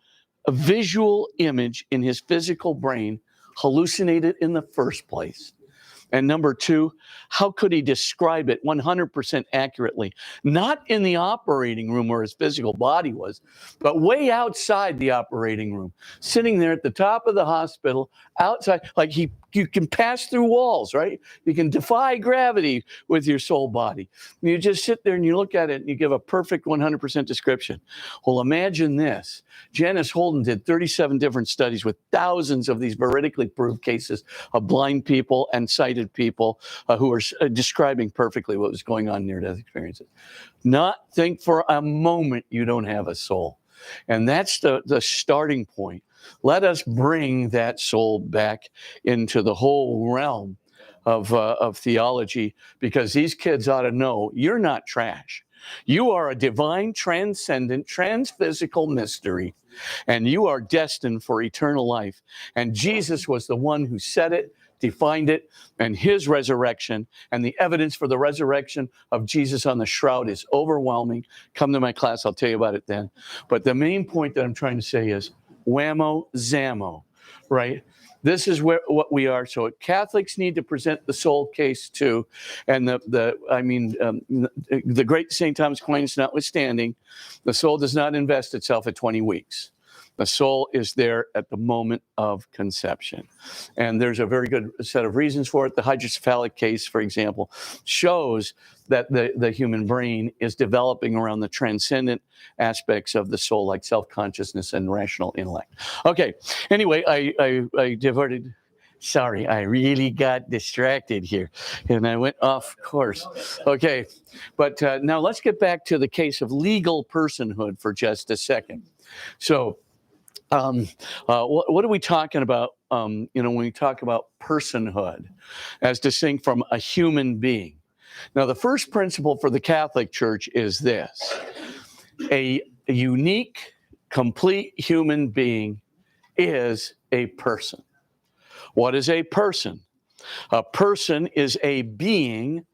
A: visual image in his physical brain, hallucinated in the first place? And number two, how could he describe it 100% accurately? Not in the operating room where his physical body was, but way outside the operating room, sitting there at the top of the hospital, outside, like you can pass through walls, right? You can defy gravity with your soul body. You just sit there and you look at it and you give a perfect 100% description. Well, imagine this. Janice Holden did 37 different studies with thousands of these veridically proved cases of blind people and sighted people who are describing perfectly what was going on in near-death experiences. Not think for a moment you don't have a soul. And that's the starting point. Let us bring that soul back into the whole realm of theology, because these kids ought to know you're not trash. You are a divine, transcendent, transphysical mystery, and you are destined for eternal life. And Jesus was the one who said it, defined it, and his resurrection and the evidence for the resurrection of Jesus on the shroud is overwhelming. Come to my class, I'll tell you about it then. But the main point that I'm trying to say is whammo zammo, right? This is what we are. So Catholics need to present the soul case too. And the great St. Thomas Aquinas notwithstanding, the soul does not invest itself at 20 weeks. The soul is there at the moment of conception. And there's a very good set of reasons for it. The hydrocephalic case, for example, shows that the human brain is developing around the transcendent aspects of the soul, like self-consciousness and rational intellect. Okay, anyway, I diverted. Sorry, I really got distracted here, and I went off course. Okay, but now let's get back to the case of legal personhood for just a second. So, what are we talking about, when we talk about personhood as distinct from a human being? Now, the first principle for the Catholic Church is this: a unique, complete human being is a person. What is a person? A person is a being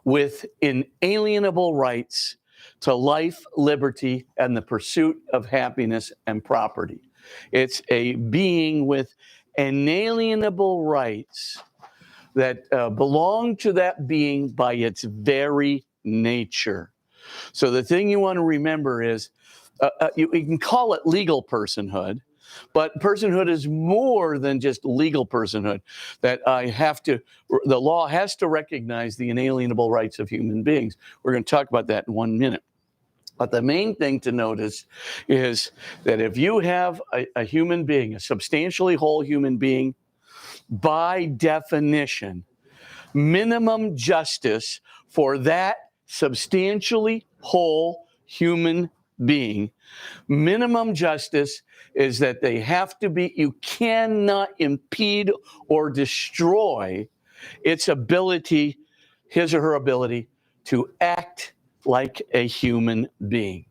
A: with inalienable rights to life, liberty, and the pursuit of happiness and property. It's a being with inalienable rights that belong to that being by its very nature. So the thing you want to remember is, you can call it legal personhood, But personhood is more than just legal personhood. That the law has to recognize the inalienable rights of human beings. We're going to talk about that in 1 minute. But the main thing to notice is that if you have a human being, a substantially whole human being, by definition, minimum justice for that substantially whole human being, minimum justice is that they have to be, you cannot impede or destroy its ability, his or her ability, to act like a human being.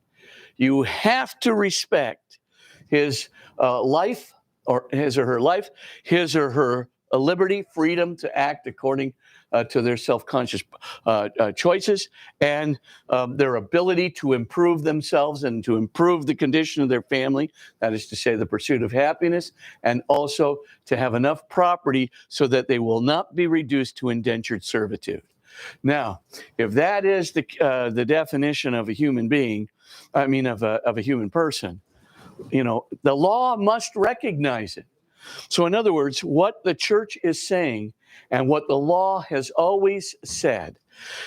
A: You have to respect his life, or his or her life, his or her liberty, freedom to act according to their self-conscious choices, and their ability to improve themselves and to improve the condition of their family, that is to say, the pursuit of happiness, and also to have enough property so that they will not be reduced to indentured servitude. Now, if that is the definition of a human being, I mean of a human person, the law must recognize it. So in other words, what the church is saying and what the law has always said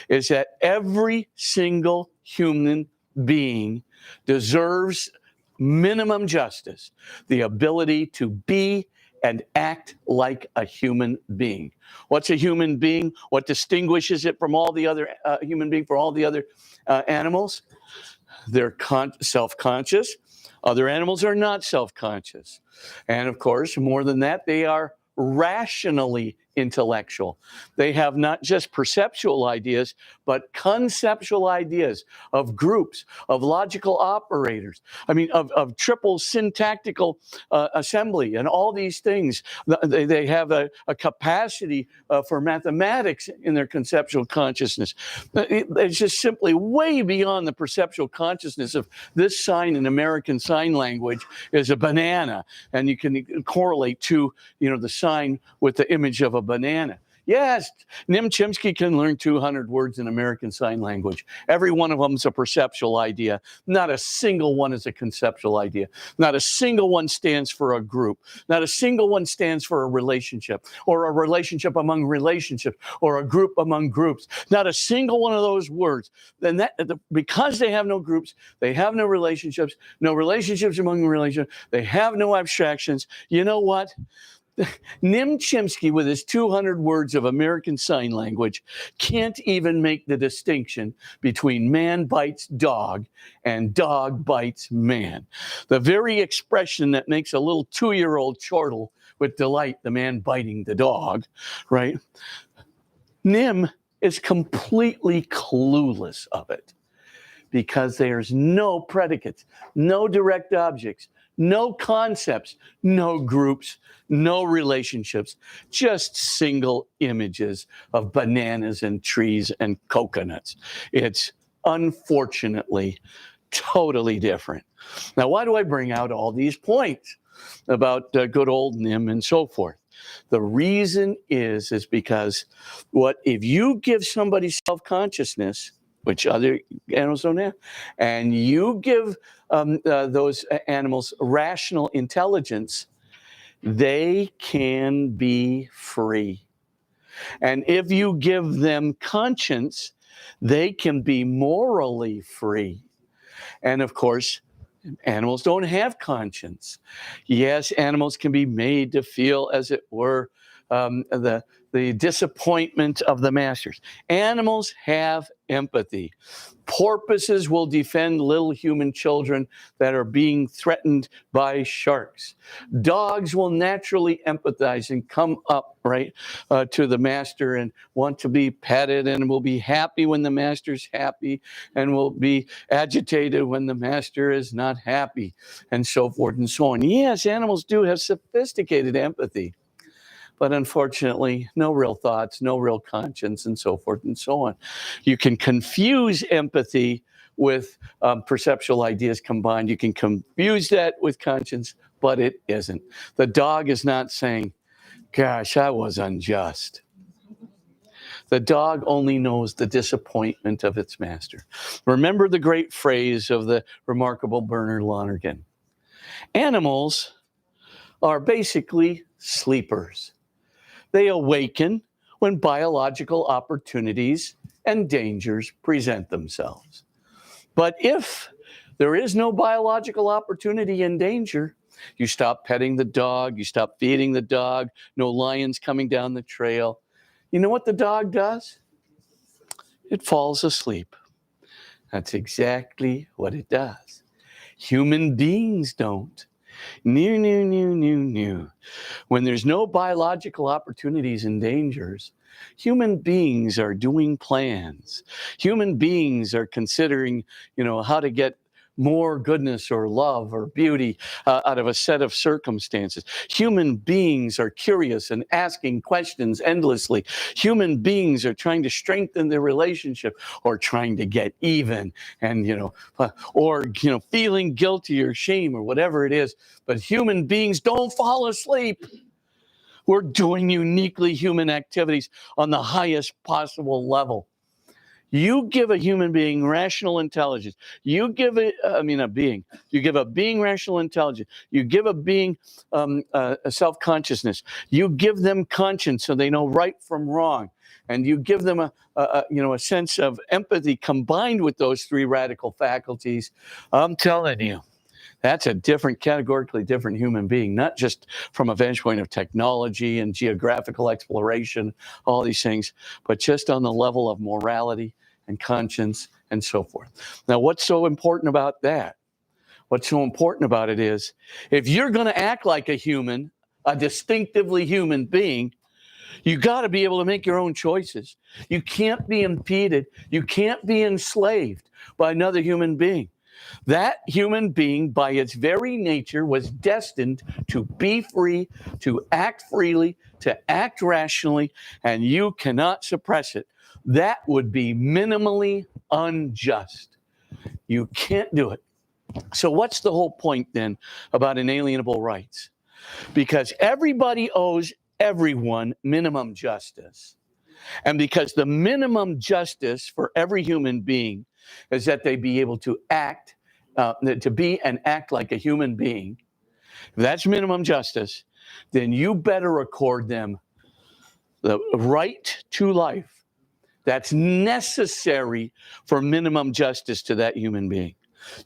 A: is that every single human being deserves minimum justice, the ability to be and act like a human being. What's a human being? What distinguishes it from all the other human being, from all the other animals? They're self-conscious. Other animals are not self-conscious. And of course, more than that, they are rationally intellectual. They have not just perceptual ideas, but conceptual ideas of groups, of logical operators, of triple syntactical assembly and all these things. They have a capacity for mathematics in their conceptual consciousness. It's just simply way beyond the perceptual consciousness of this sign in American Sign Language is a banana, and you can correlate to the sign with the image of a banana. Yes, Nim Chimpsky can learn 200 words in American Sign Language. Every one of them is a perceptual idea. Not a single one is a conceptual idea. Not a single one stands for a group. Not a single one stands for a relationship, or a relationship among relationships, or a group among groups. Not a single one of those words. Then because they have no groups, they have no relationships among relationships, they have no abstractions. You know what? Nim Chimpsky, with his 200 words of American Sign Language, can't even make the distinction between man bites dog and dog bites man. The very expression that makes a little 2-year-old chortle with delight the man biting the dog, right? Nim is completely clueless of it because there's no predicates, no direct objects, no concepts, no groups, no relationships, just single images of bananas and trees and coconuts. It's unfortunately totally different. Now, why do I bring out all these points about good old Nim and so forth? The reason is because if you give somebody self-consciousness, which other animals don't have, and you give those animals rational intelligence, they can be free. And if you give them conscience, they can be morally free. And of course, animals don't have conscience. Yes, animals can be made to feel, as it were, the disappointment of the masters. Animals have empathy. Porpoises will defend little human children that are being threatened by sharks. Dogs will naturally empathize and come up to the master and want to be petted, and will be happy when the master's happy, and will be agitated when the master is not happy, and so forth and so on. Yes, animals do have sophisticated empathy, but unfortunately, no real thoughts, no real conscience, and so forth and so on. You can confuse empathy with perceptual ideas combined. You can confuse that with conscience, but it isn't. The dog is not saying, gosh, I was unjust. The dog only knows the disappointment of its master. Remember the great phrase of the remarkable Bernard Lonergan. Animals are basically sleepers. They awaken when biological opportunities and dangers present themselves. But if there is no biological opportunity and danger, you stop petting the dog, you stop feeding the dog, no lions coming down the trail. You know what the dog does? It falls asleep. That's exactly what it does. Human beings don't. No. When there's no biological opportunities and dangers, human beings are doing plans. Human beings are considering, how to get more goodness or love or beauty out of a set of circumstances. Human beings are curious and asking questions endlessly. Human beings are trying to strengthen their relationship or trying to get even and, feeling guilty or shame or whatever it is. But human beings don't fall asleep. We're doing uniquely human activities on the highest possible level. You give a human being rational intelligence. You give a being rational intelligence. You give a being a self-consciousness. You give them conscience so they know right from wrong. And you give them a sense of empathy combined with those three radical faculties. I'm telling you, that's a categorically different human being, not just from a vantage point of technology and geographical exploration, all these things, but just on the level of morality and conscience and so forth. Now, what's so important about that? What's so important about it is, if you're going to act like a human, a distinctively human being, you got to be able to make your own choices. You can't be impeded. You can't be enslaved by another human being. That human being, by its very nature, was destined to be free, to act freely, to act rationally, and you cannot suppress it. That would be minimally unjust. You can't do it. So what's the whole point then about inalienable rights? Because everybody owes everyone minimum justice. And because the minimum justice for every human being is that they be able to act, to be and act like a human being, if that's minimum justice, then you better accord them the right to life that's necessary for minimum justice to that human being.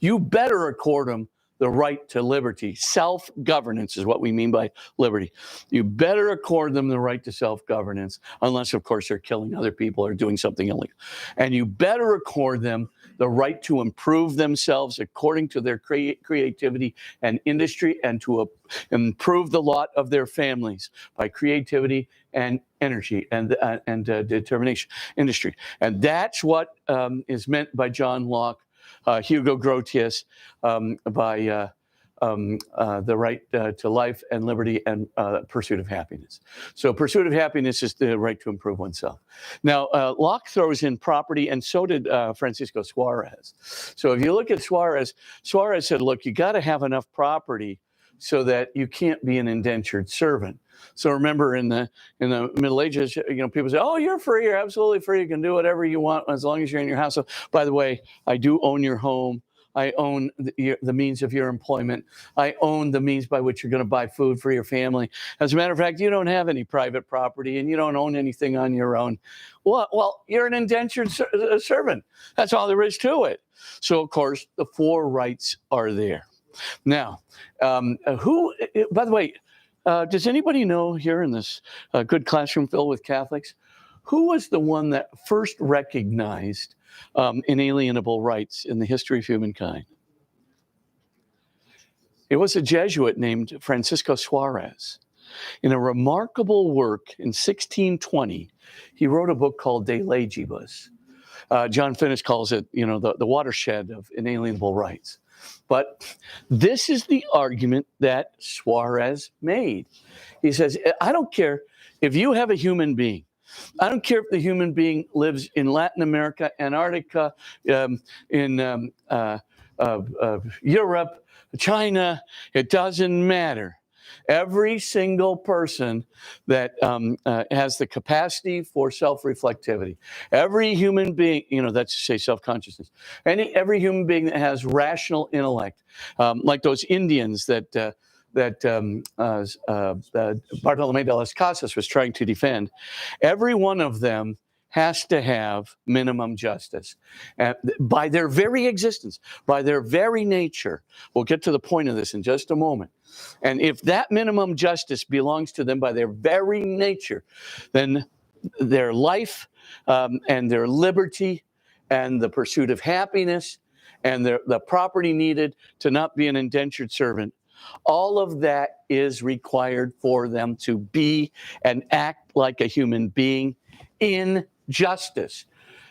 A: You better accord them the right to liberty. Self-governance is what we mean by liberty. You better accord them the right to self-governance, unless, of course, they're killing other people or doing something illegal. And you better accord them the right to improve themselves according to their creativity and industry, and to improve the lot of their families by creativity and energy and determination, industry. And that's what is meant by John Locke, Hugo Grotius, by the right to life and liberty and pursuit of happiness. So pursuit of happiness is the right to improve oneself. Now, Locke throws in property, and so did Francisco Suarez. So if you look at Suarez said, look, you got to have enough property so that you can't be an indentured servant. So remember, in the Middle Ages, people say, "Oh, you're free. You're absolutely free. You can do whatever you want as long as you're in your house." So, by the way, I do own your home. I own the means of your employment. I own the means by which you're going to buy food for your family. As a matter of fact, you don't have any private property and you don't own anything on your own. Well, you're an indentured servant. That's all there is to it. So, of course, the four rights are there. Now, by the way, does anybody know here in this good classroom filled with Catholics, who was the one that first recognized inalienable rights in the history of humankind? It was a Jesuit named Francisco Suarez. In a remarkable work in 1620, he wrote a book called De Legibus. John Finnis calls it, the watershed of inalienable rights. But this is the argument that Suarez made. He says, I don't care if you have a human being. I don't care if the human being lives in Latin America, Antarctica, in Europe, China. It doesn't matter. Every single person that has the capacity for self-reflectivity, every human being, that's to say self-consciousness, every human being that has rational intellect, like those Indians that Bartolomé de las Casas was trying to defend, every one of them has to have minimum justice. By their very existence, by their very nature. We'll get to the point of this in just a moment. And if that minimum justice belongs to them by their very nature, then their life and their liberty and the pursuit of happiness and the property needed to not be an indentured servant, all of that is required for them to be and act like a human being in justice.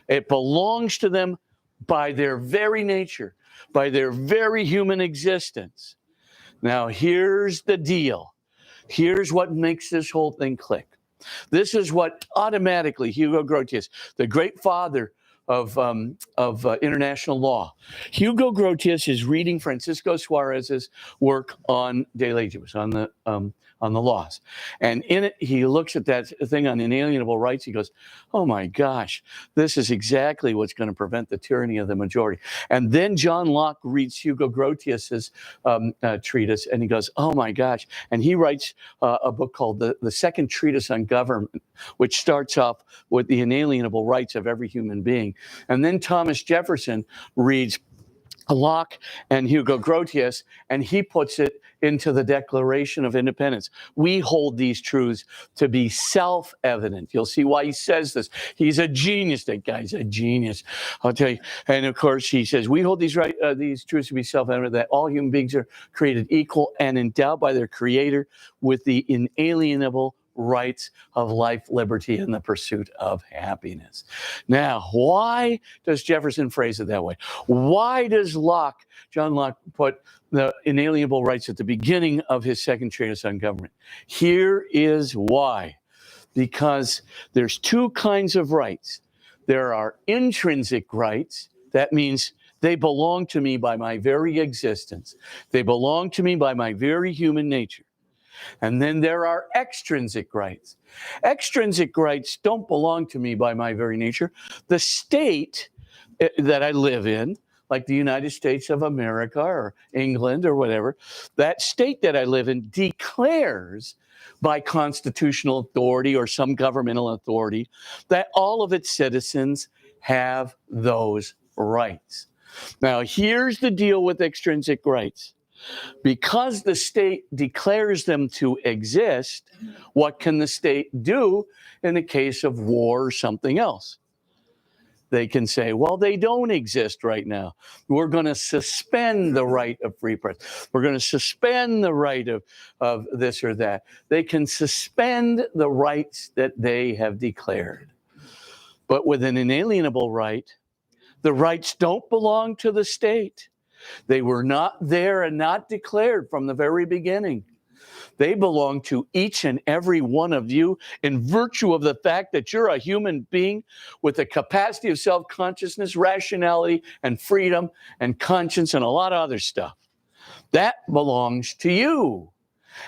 A: It belongs to them by their very nature, by their very human existence. Now, here's the deal. Here's what makes this whole thing click. This is what automatically Hugo Grotius, the great father of international law. Hugo Grotius is reading Francisco Suarez's work on De Legibus, on the laws. And in it, he looks at that thing on inalienable rights. He goes, oh my gosh, this is exactly what's going to prevent the tyranny of the majority. And then John Locke reads Hugo Grotius's treatise, and he goes, oh my gosh. And he writes a book called the Second Treatise on Government, which starts off with the inalienable rights of every human being. And then Thomas Jefferson reads Locke and Hugo Grotius, and he puts it into the Declaration of Independence. We hold these truths to be self-evident. You'll see why he says this. He's a genius. That guy's a genius, I'll tell you. And of course, he says, we hold these truths to be self-evident, that all human beings are created equal and endowed by their Creator with the inalienable rights of life, liberty, and the pursuit of happiness. Now, why does Jefferson phrase it that way? Why does John Locke, put the inalienable rights at the beginning of his Second Treatise on Government? Here is why. Because there's two kinds of rights. There are intrinsic rights. That means they belong to me by my very existence. They belong to me by my very human nature. And then there are extrinsic rights. Extrinsic rights don't belong to me by my very nature. The state that I live in, like the United States of America or England or whatever, that state that I live in declares by constitutional authority or some governmental authority that all of its citizens have those rights. Now, here's the deal with extrinsic rights. Because the state declares them to exist, what can the state do in the case of war or something else? They can say, well, they don't exist right now. We're going to suspend the right of free press. We're going to suspend the right of this or that. They can suspend the rights that they have declared. But with an inalienable right, the rights don't belong to the state. They were not there and not declared from the very beginning. They belong to each and every one of you in virtue of the fact that you're a human being with the capacity of self-consciousness, rationality, and freedom, and conscience, and a lot of other stuff. That belongs to you.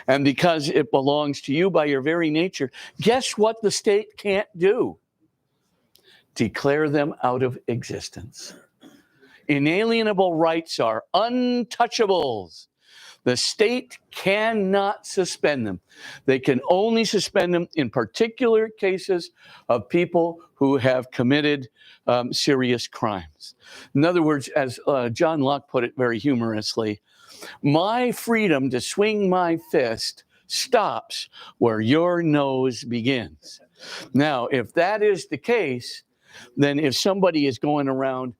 A: And because it belongs to you by your very nature, guess what the state can't do? Declare them out of existence. Inalienable rights are untouchables. The state cannot suspend them. They can only suspend them in particular cases of people who have committed serious crimes. In other words, as John Locke put it very humorously, my freedom to swing my fist stops where your nose begins. Now, if that is the case, then if somebody is going around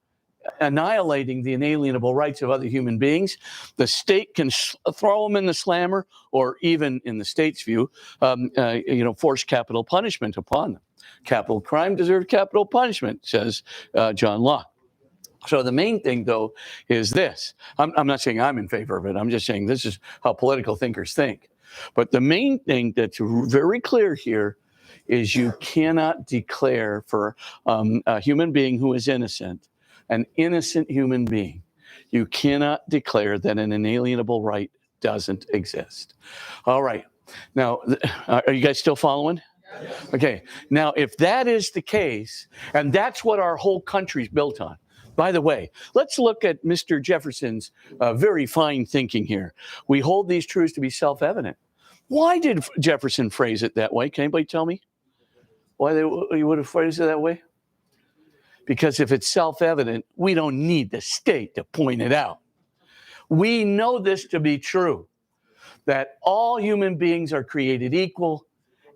A: annihilating the inalienable rights of other human beings, the state can throw them in the slammer, or even in the state's view, force capital punishment upon them. Capital crime deserves capital punishment, says John Locke. So the main thing, though, is this. I'm not saying I'm in favor of it. I'm just saying this is how political thinkers think. But the main thing that's very clear here is you cannot declare for a human being who is innocent, an innocent human being, you cannot declare that an inalienable right doesn't exist. All right. Now, are you guys still following? Okay. Now, if that is the case, and that's what our whole country's built on, By the way, let's look at Mr. Jefferson's very fine thinking here. We hold these truths to be self-evident. Why did Jefferson phrase it that way? Can anybody tell me why he would have phrased it that way? Because if it's self-evident, we don't need the state to point it out. We know this to be true, that all human beings are created equal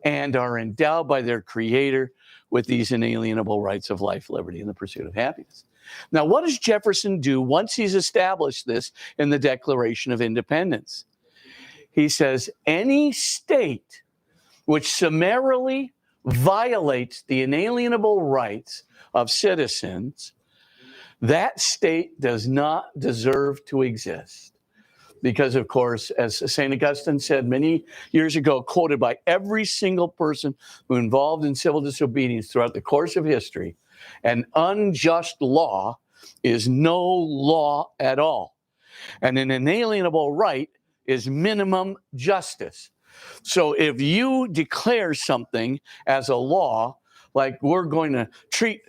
A: and are endowed by their Creator with these inalienable rights of life, liberty, and the pursuit of happiness. Now, what does Jefferson do once he's established this in the Declaration of Independence? He says, any state which summarily violates the inalienable rights of citizens, that state does not deserve to exist. Because, of course, as St. Augustine said many years ago, quoted by every single person who involved in civil disobedience throughout the course of history, an unjust law is no law at all. And an inalienable right is minimum justice. So if you declare something as a law, like we're going to treat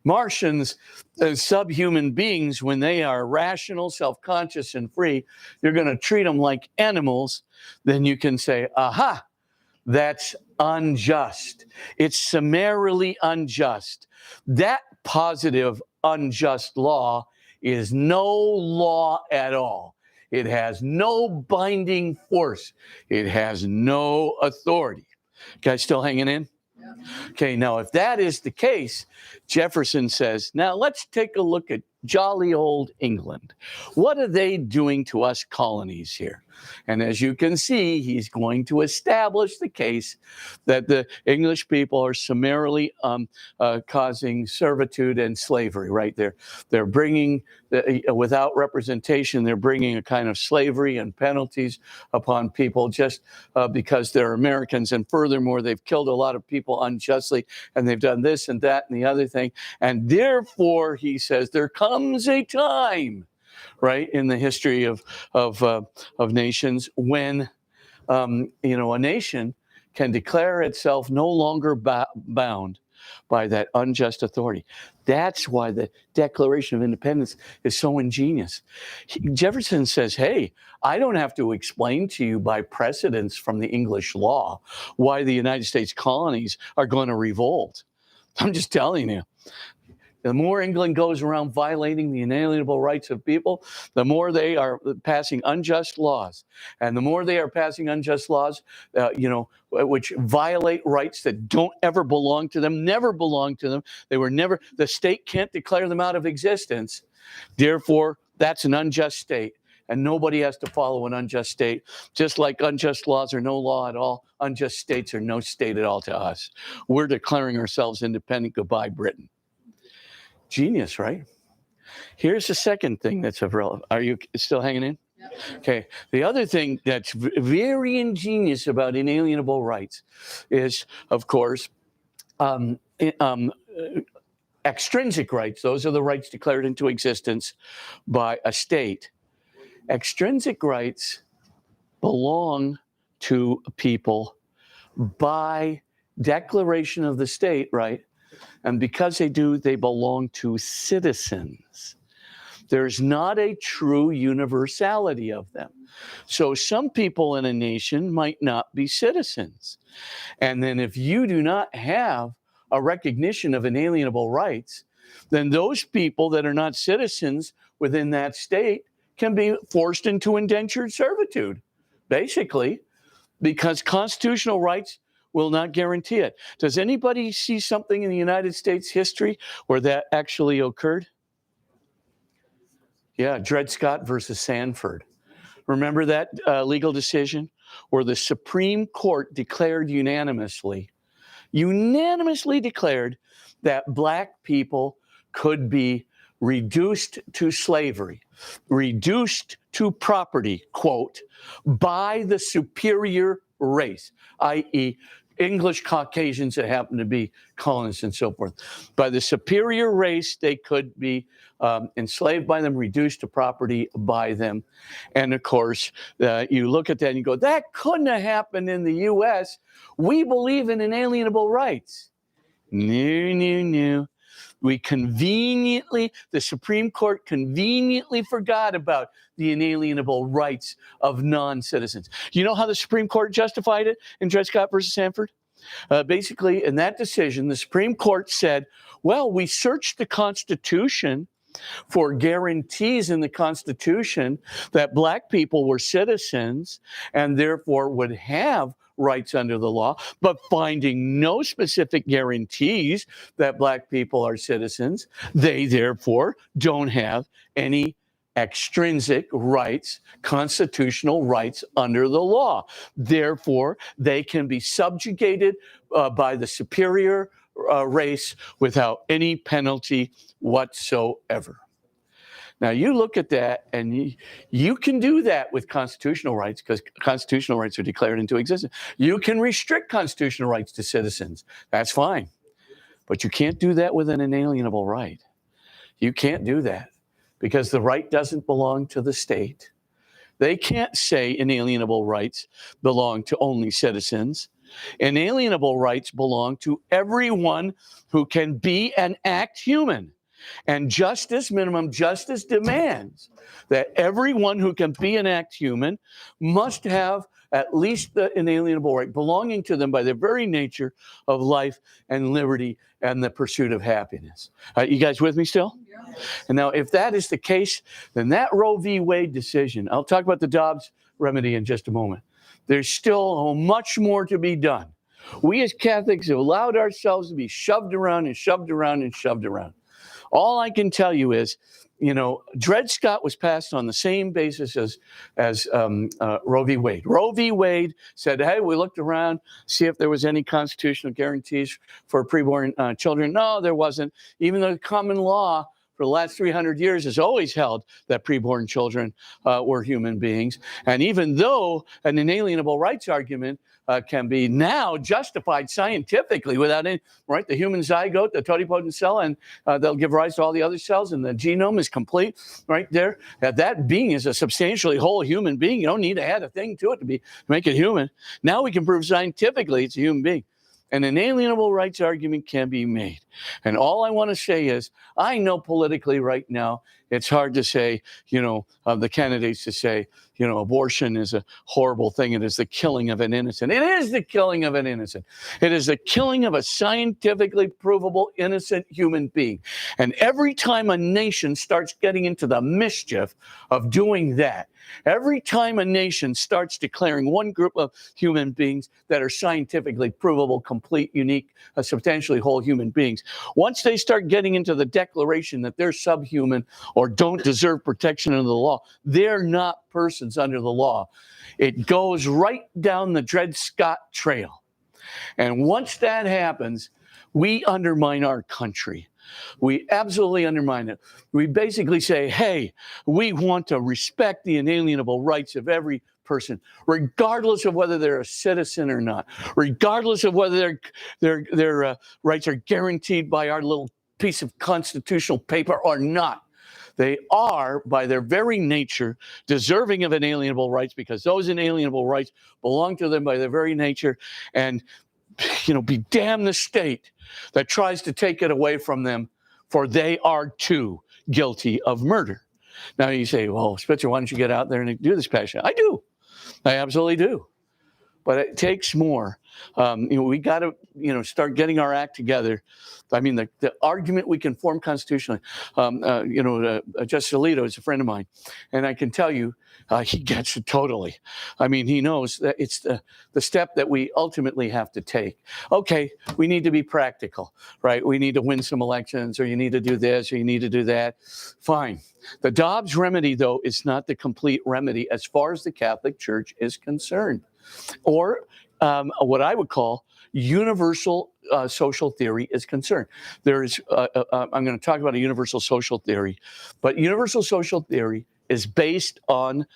A: Martians as subhuman beings when they are rational, self-conscious, and free, you're going to treat them like animals, then you can say, aha, that's unjust. It's summarily unjust. That positive unjust law is no law at all. It has no binding force. It has no authority. Guys still hanging in? Okay, now if that is the case, Jefferson says, now let's take a look at jolly old England. What are they doing to us colonies here? And as you can see, he's going to establish the case that the English people are summarily causing servitude and slavery, right? They're bringing, without representation, they're bringing a kind of slavery and penalties upon people just because they're Americans. And furthermore, they've killed a lot of people unjustly, and they've done this and that and the other thing. And therefore, he says, there comes a time, right, in the history of nations when, a nation can declare itself no longer bound by that unjust authority. That's why the Declaration of Independence is so ingenious. Jefferson says, hey, I don't have to explain to you by precedents from the English law why the United States colonies are going to revolt. I'm just telling you. The more England goes around violating the inalienable rights of people, the more they are passing unjust laws. And the more they are passing unjust laws, which violate rights that don't ever belong to them, never belong to them. The state can't declare them out of existence. Therefore, that's an unjust state. And nobody has to follow an unjust state. Just like unjust laws are no law at all, unjust states are no state at all to us. We're declaring ourselves independent. Goodbye, Britain. Genius, right? Here's the second thing that's of relevance. Are you still hanging in? Yep. Okay. The other thing that's very ingenious about inalienable rights is, of course, extrinsic rights. Those are the rights declared into existence by a state. Extrinsic rights belong to people by declaration of the state, right? And because they do, they belong to citizens. There's not a true universality of them. So some people in a nation might not be citizens. And then if you do not have a recognition of inalienable rights, then those people that are not citizens within that state can be forced into indentured servitude, basically, because constitutional rights will not guarantee it. Does anybody see something in the United States history where that actually occurred? Yeah, Dred Scott versus Sanford. Remember that legal decision where the Supreme Court declared unanimously declared that black people could be reduced to slavery, reduced to property, quote, by the superior race, i.e., English Caucasians that happen to be colonists and so forth. By the superior race, they could be enslaved by them, reduced to property by them. And of course, you look at that and you go, that couldn't have happened in the U.S. We believe in inalienable rights. No. the Supreme Court conveniently forgot about the inalienable rights of non-citizens. You know how the Supreme Court justified it in Dred Scott versus Sanford? Basically, in that decision, the Supreme Court said, well, we searched the Constitution for guarantees in the Constitution that black people were citizens and therefore would have rights under the law, but finding no specific guarantees that black people are citizens, they therefore don't have any extrinsic rights, constitutional rights under the law. Therefore, they can be subjugated by the superior race without any penalty whatsoever. Now, you look at that, and you can do that with constitutional rights because constitutional rights are declared into existence. You can restrict constitutional rights to citizens. That's fine. But you can't do that with an inalienable right. You can't do that because the right doesn't belong to the state. They can't say inalienable rights belong to only citizens. Inalienable rights belong to everyone who can be and act human. And justice, minimum justice, demands that everyone who can be and act human must have at least the inalienable right belonging to them by the very nature of life and liberty and the pursuit of happiness. You guys with me still? Yeah. And now, if that is the case, then that Roe v. Wade decision, I'll talk about the Dobbs remedy in just a moment. There's still much more to be done. We as Catholics have allowed ourselves to be shoved around and shoved around and shoved around. All I can tell you is, Dred Scott was passed on the same basis as Roe v. Wade. Roe v. Wade said, hey, we looked around, see if there was any constitutional guarantees for preborn children. No, there wasn't. Even though the common law for the last 300 years has always held that preborn children were human beings. And even though an inalienable rights argument can be now justified scientifically without any, right? The human zygote, the totipotent cell, and they'll give rise to all the other cells, and the genome is complete right there. That being is a substantially whole human being. You don't need to add a thing to it to make it human. Now we can prove scientifically it's a human being. An inalienable rights argument can be made. And all I want to say is, I know politically right now, it's hard to say, the candidates to say, abortion is a horrible thing. It is the killing of an innocent. It is the killing of an innocent. It is the killing of a scientifically provable innocent human being. And every time a nation starts getting into the mischief of doing that, every time a nation starts declaring one group of human beings that are scientifically provable, complete, unique, substantially whole human beings, once they start getting into the declaration that they're subhuman or don't deserve protection under the law, they're not persons under the law. It goes right down the Dred Scott trail. And once that happens, we undermine our country. We absolutely undermine it. We basically say, hey, we want to respect the inalienable rights of every person, regardless of whether they're a citizen or not, regardless of whether their rights are guaranteed by our little piece of constitutional paper or not. They are, by their very nature, deserving of inalienable rights because those inalienable rights belong to them by their very nature. And, be damned the state that tries to take it away from them, for they are too guilty of murder. Now you say, well, Spitzer, why don't you get out there and do this passion? I do. I absolutely do. But it takes more. We got to, start getting our act together. I mean, the argument we can form constitutionally. Justice Alito is a friend of mine, and I can tell you, he gets it totally. I mean, he knows that it's the step that we ultimately have to take. Okay, we need to be practical, right? We need to win some elections, or you need to do this, or you need to do that. Fine. The Dobbs remedy, though, is not the complete remedy as far as the Catholic Church is concerned, or what I would call universal social theory is concerned. There is, I'm going to talk about a universal social theory, but universal social theory is based on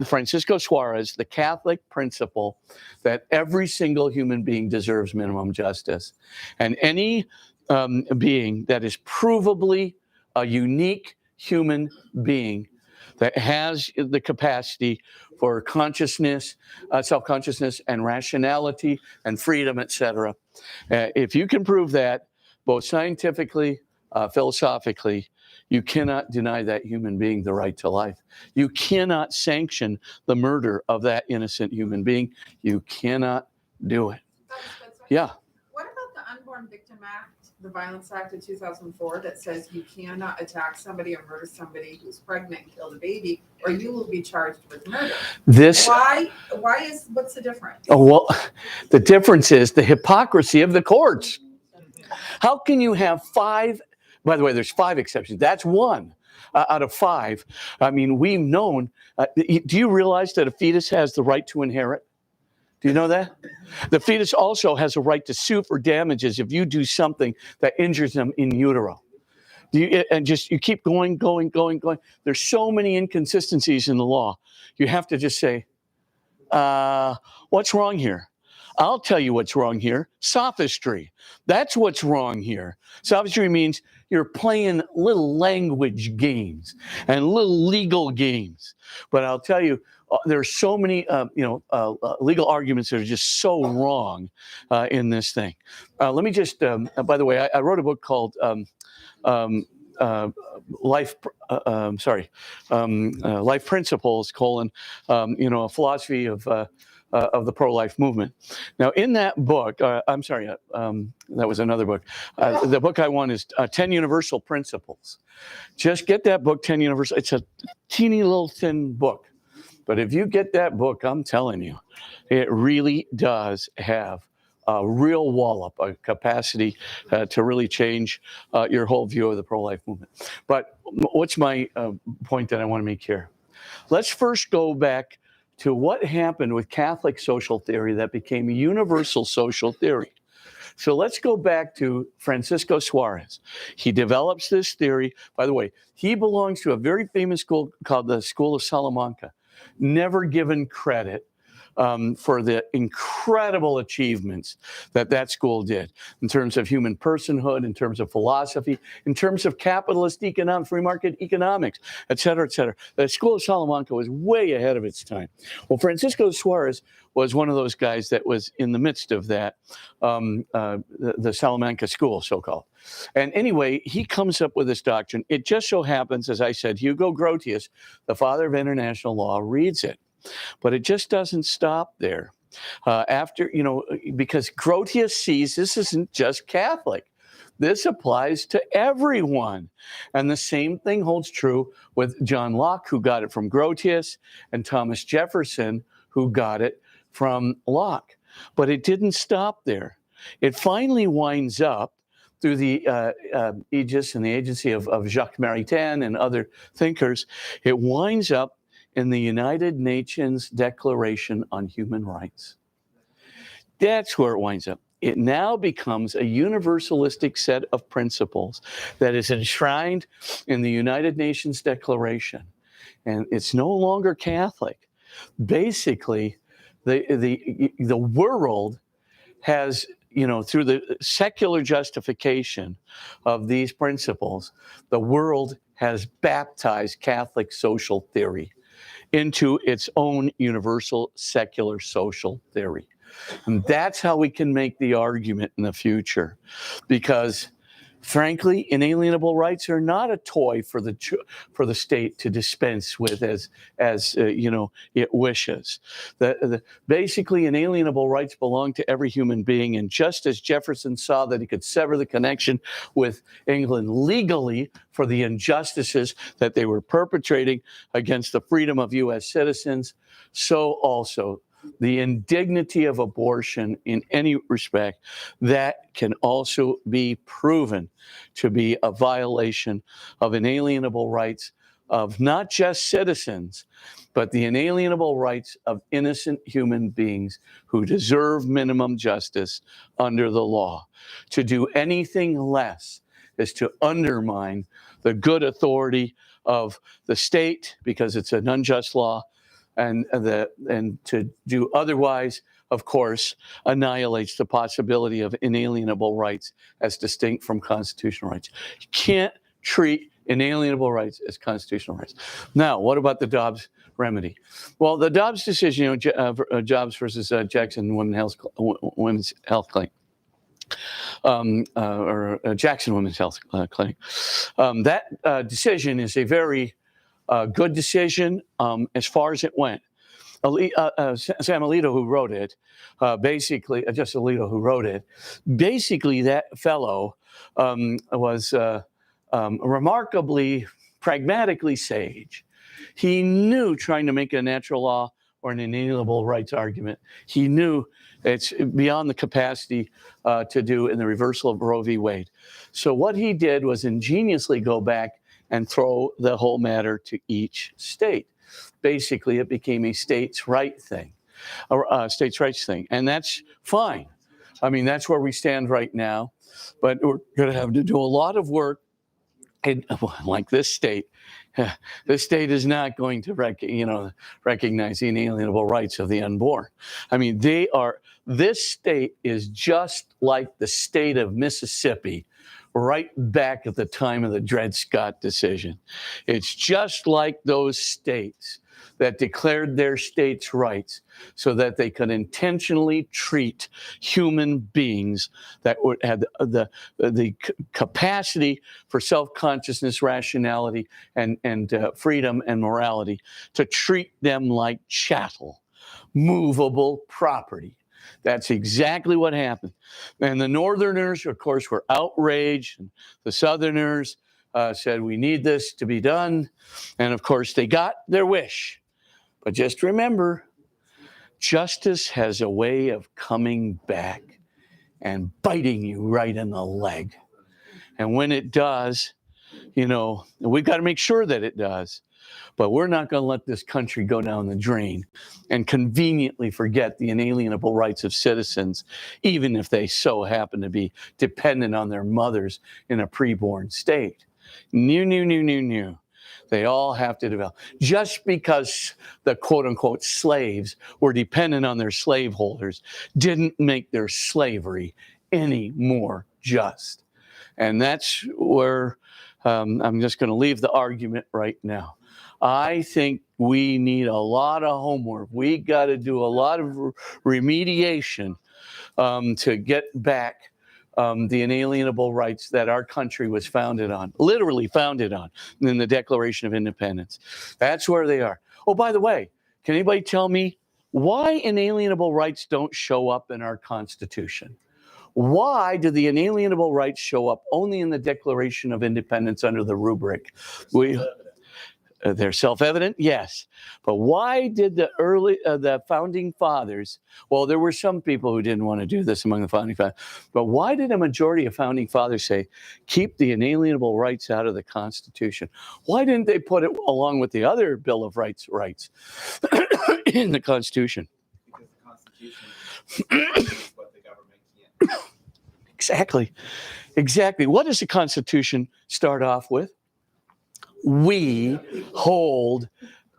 A: Francisco Suarez, the Catholic principle that every single human being deserves minimum justice. And any being that is provably a unique human being that has the capacity for consciousness, self-consciousness, and rationality, and freedom, etc. If you can prove that, both scientifically, philosophically, you cannot deny that human being the right to life. You cannot sanction the murder of that innocent human being. You cannot do it.
C: Spitzer,
A: Yeah.
C: what about the Unborn Victim Act, the Violence Act of 2004, that says you cannot attack somebody or murder somebody who's pregnant and kill the baby, or you will be charged with murder?
A: This.
C: What's the difference?
A: Oh, well, the difference is the hypocrisy of the courts. How can you have 5? By the way, there's 5 exceptions. That's 1 out of 5. I mean, we've known. Do you realize that a fetus has the right to inherit? Do you know that? The fetus also has a right to sue for damages if you do something that injures them in utero. You keep going. There's so many inconsistencies in the law. You have to just say, what's wrong here? I'll tell you what's wrong here. Sophistry. That's what's wrong here. Sophistry means you're playing little language games and little legal games. But I'll tell you, there's so many, legal arguments that are just so wrong in this thing. Let me just, by the way, I wrote a book called Life Principles, a philosophy of the pro-life movement. Now, in that book, that was another book. The book I want is 10 Universal Principles. Just get that book, 10 Universal. It's a teeny little thin book. But if you get that book, I'm telling you, it really does have a real wallop, a capacity to really change your whole view of the pro-life movement. But what's my point that I want to make here? Let's first go back to what happened with Catholic social theory that became universal social theory. So let's go back to Francisco Suarez. He develops this theory. By the way, he belongs to a very famous school called the School of Salamanca. Never given credit for the incredible achievements that school did in terms of human personhood, in terms of philosophy, in terms of capitalist economics, free market economics, et cetera, et cetera. The School of Salamanca was way ahead of its time. Well, Francisco Suarez was one of those guys that was in the midst of that, the Salamanca school, so-called. And anyway, he comes up with this doctrine. It just so happens, as I said, Hugo Grotius, the father of international law, reads it. But it just doesn't stop there. Because Grotius sees this isn't just Catholic. This applies to everyone. And the same thing holds true with John Locke, who got it from Grotius, and Thomas Jefferson, who got it from Locke. But it didn't stop there. It finally winds up through the aegis and the agency of Jacques Maritain and other thinkers. It winds up in the United Nations Declaration on Human Rights. That's where it winds up. It now becomes a universalistic set of principles that is enshrined in the United Nations Declaration. And it's no longer Catholic. Basically, the world has, through the secular justification of these principles, the world has baptized Catholic social theory into its own universal secular social theory. And that's how we can make the argument in the future. Because, frankly, inalienable rights are not a toy for the state to dispense with as it wishes. Basically, inalienable rights belong to every human being. And just as Jefferson saw that he could sever the connection with England legally for the injustices that they were perpetrating against the freedom of U.S. citizens, so also the indignity of abortion in any respect, that can also be proven to be a violation of inalienable rights of not just citizens, but the inalienable rights of innocent human beings who deserve minimum justice under the law. To do anything less is to undermine the good authority of the state, because it's an unjust law, and to do otherwise, of course, annihilates the possibility of inalienable rights as distinct from constitutional rights. You can't treat inalienable rights as constitutional rights. Now, what about the Dobbs remedy? Well, the Dobbs decision, Dobbs versus Jackson women's health claim. or Jackson Women's Health Clinic. That decision is a very good decision as far as it went. Sam Alito, who wrote it, just Alito, who wrote it, basically that fellow was remarkably, pragmatically sage. He knew trying to make a natural law or an inalienable rights argument, he knew it's beyond the capacity to do in the reversal of Roe v. Wade. So what he did was ingeniously go back and throw the whole matter to each state. Basically, it became a states' rights thing, and that's fine. I mean, that's where we stand right now. But we're going to have to do a lot of work. And like this state is not going to recognize the inalienable rights of the unborn. I mean, this state is just like the state of Mississippi right back at the time of the Dred Scott decision. It's just like those states that declared their states' rights so that they could intentionally treat human beings that had the capacity for self-consciousness, rationality, and freedom and morality, to treat them like chattel, movable property. That's exactly what happened. And the Northerners, of course, were outraged. And the Southerners said, we need this to be done. And of course, they got their wish. But just remember, justice has a way of coming back and biting you right in the leg. And when it does, we've got to make sure that it does. But we're not going to let this country go down the drain and conveniently forget the inalienable rights of citizens, even if they so happen to be dependent on their mothers in a preborn state. No. They all have to develop. Just because the quote-unquote slaves were dependent on their slaveholders didn't make their slavery any more just. And that's where I'm just going to leave the argument right now. I think we need a lot of homework. We got to do a lot of remediation to get back the inalienable rights that our country was founded on, literally founded on, in the Declaration of Independence. That's where they are. Oh, by the way, can anybody tell me why inalienable rights don't show up in our Constitution? Why do the inalienable rights show up only in the Declaration of Independence under the rubric? They're self-evident, yes. But why did the founding fathers, well, there were some people who didn't want to do this among the founding fathers, but why did a majority of founding fathers say, keep the inalienable rights out of the Constitution? Why didn't they put it along with the other Bill of Rights in the Constitution?
F: Because the Constitution is what the government can't.
A: Exactly. What does the Constitution start off with? We hold,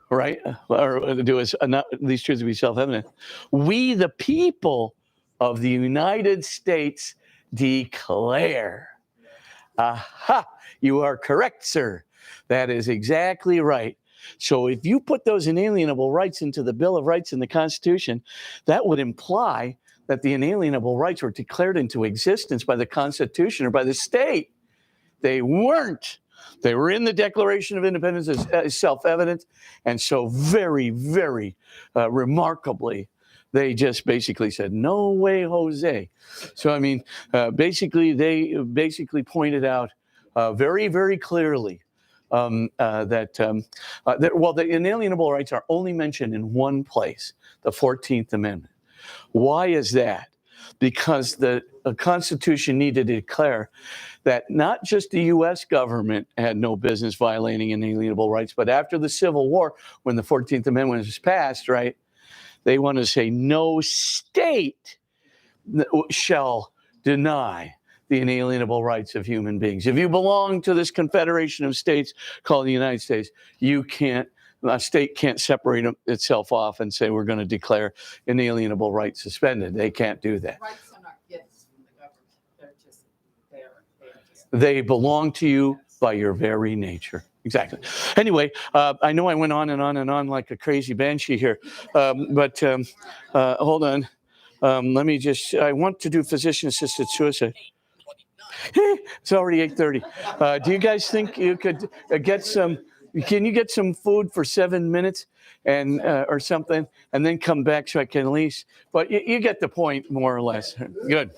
A: right? Or do as not these truths to be self-evident. We, the people of the United States, declare. Aha! You are correct, sir. That is exactly right. So if you put those inalienable rights into the Bill of Rights in the Constitution, that would imply that the inalienable rights were declared into existence by the Constitution or by the state. They weren't. They were in the Declaration of Independence as self-evident, and so very, very remarkably, they just basically said, no way, Jose. So, I mean, they basically pointed out very, very clearly that the inalienable rights are only mentioned in one place, the 14th Amendment. Why is that? Because the Constitution needed to declare that not just the U.S. government had no business violating inalienable rights, but after the Civil War, when the 14th Amendment was passed, right, they want to say no state shall deny the inalienable rights of human beings. If you belong to this confederation of states called the United States, a state can't separate itself off and say we're going to declare inalienable rights suspended. They can't do that.
C: Rights are not gifts from the government. They're just there.
A: They belong to you by your very nature. Exactly. Anyway, I know I went on and on and on like a crazy banshee here, but hold on. I want to do physician-assisted suicide. It's already 8:30. Do you guys think you could get some? Can you get some food for 7 minutes and or something, and then come back so I can at least? But you get the point, more or less. Good.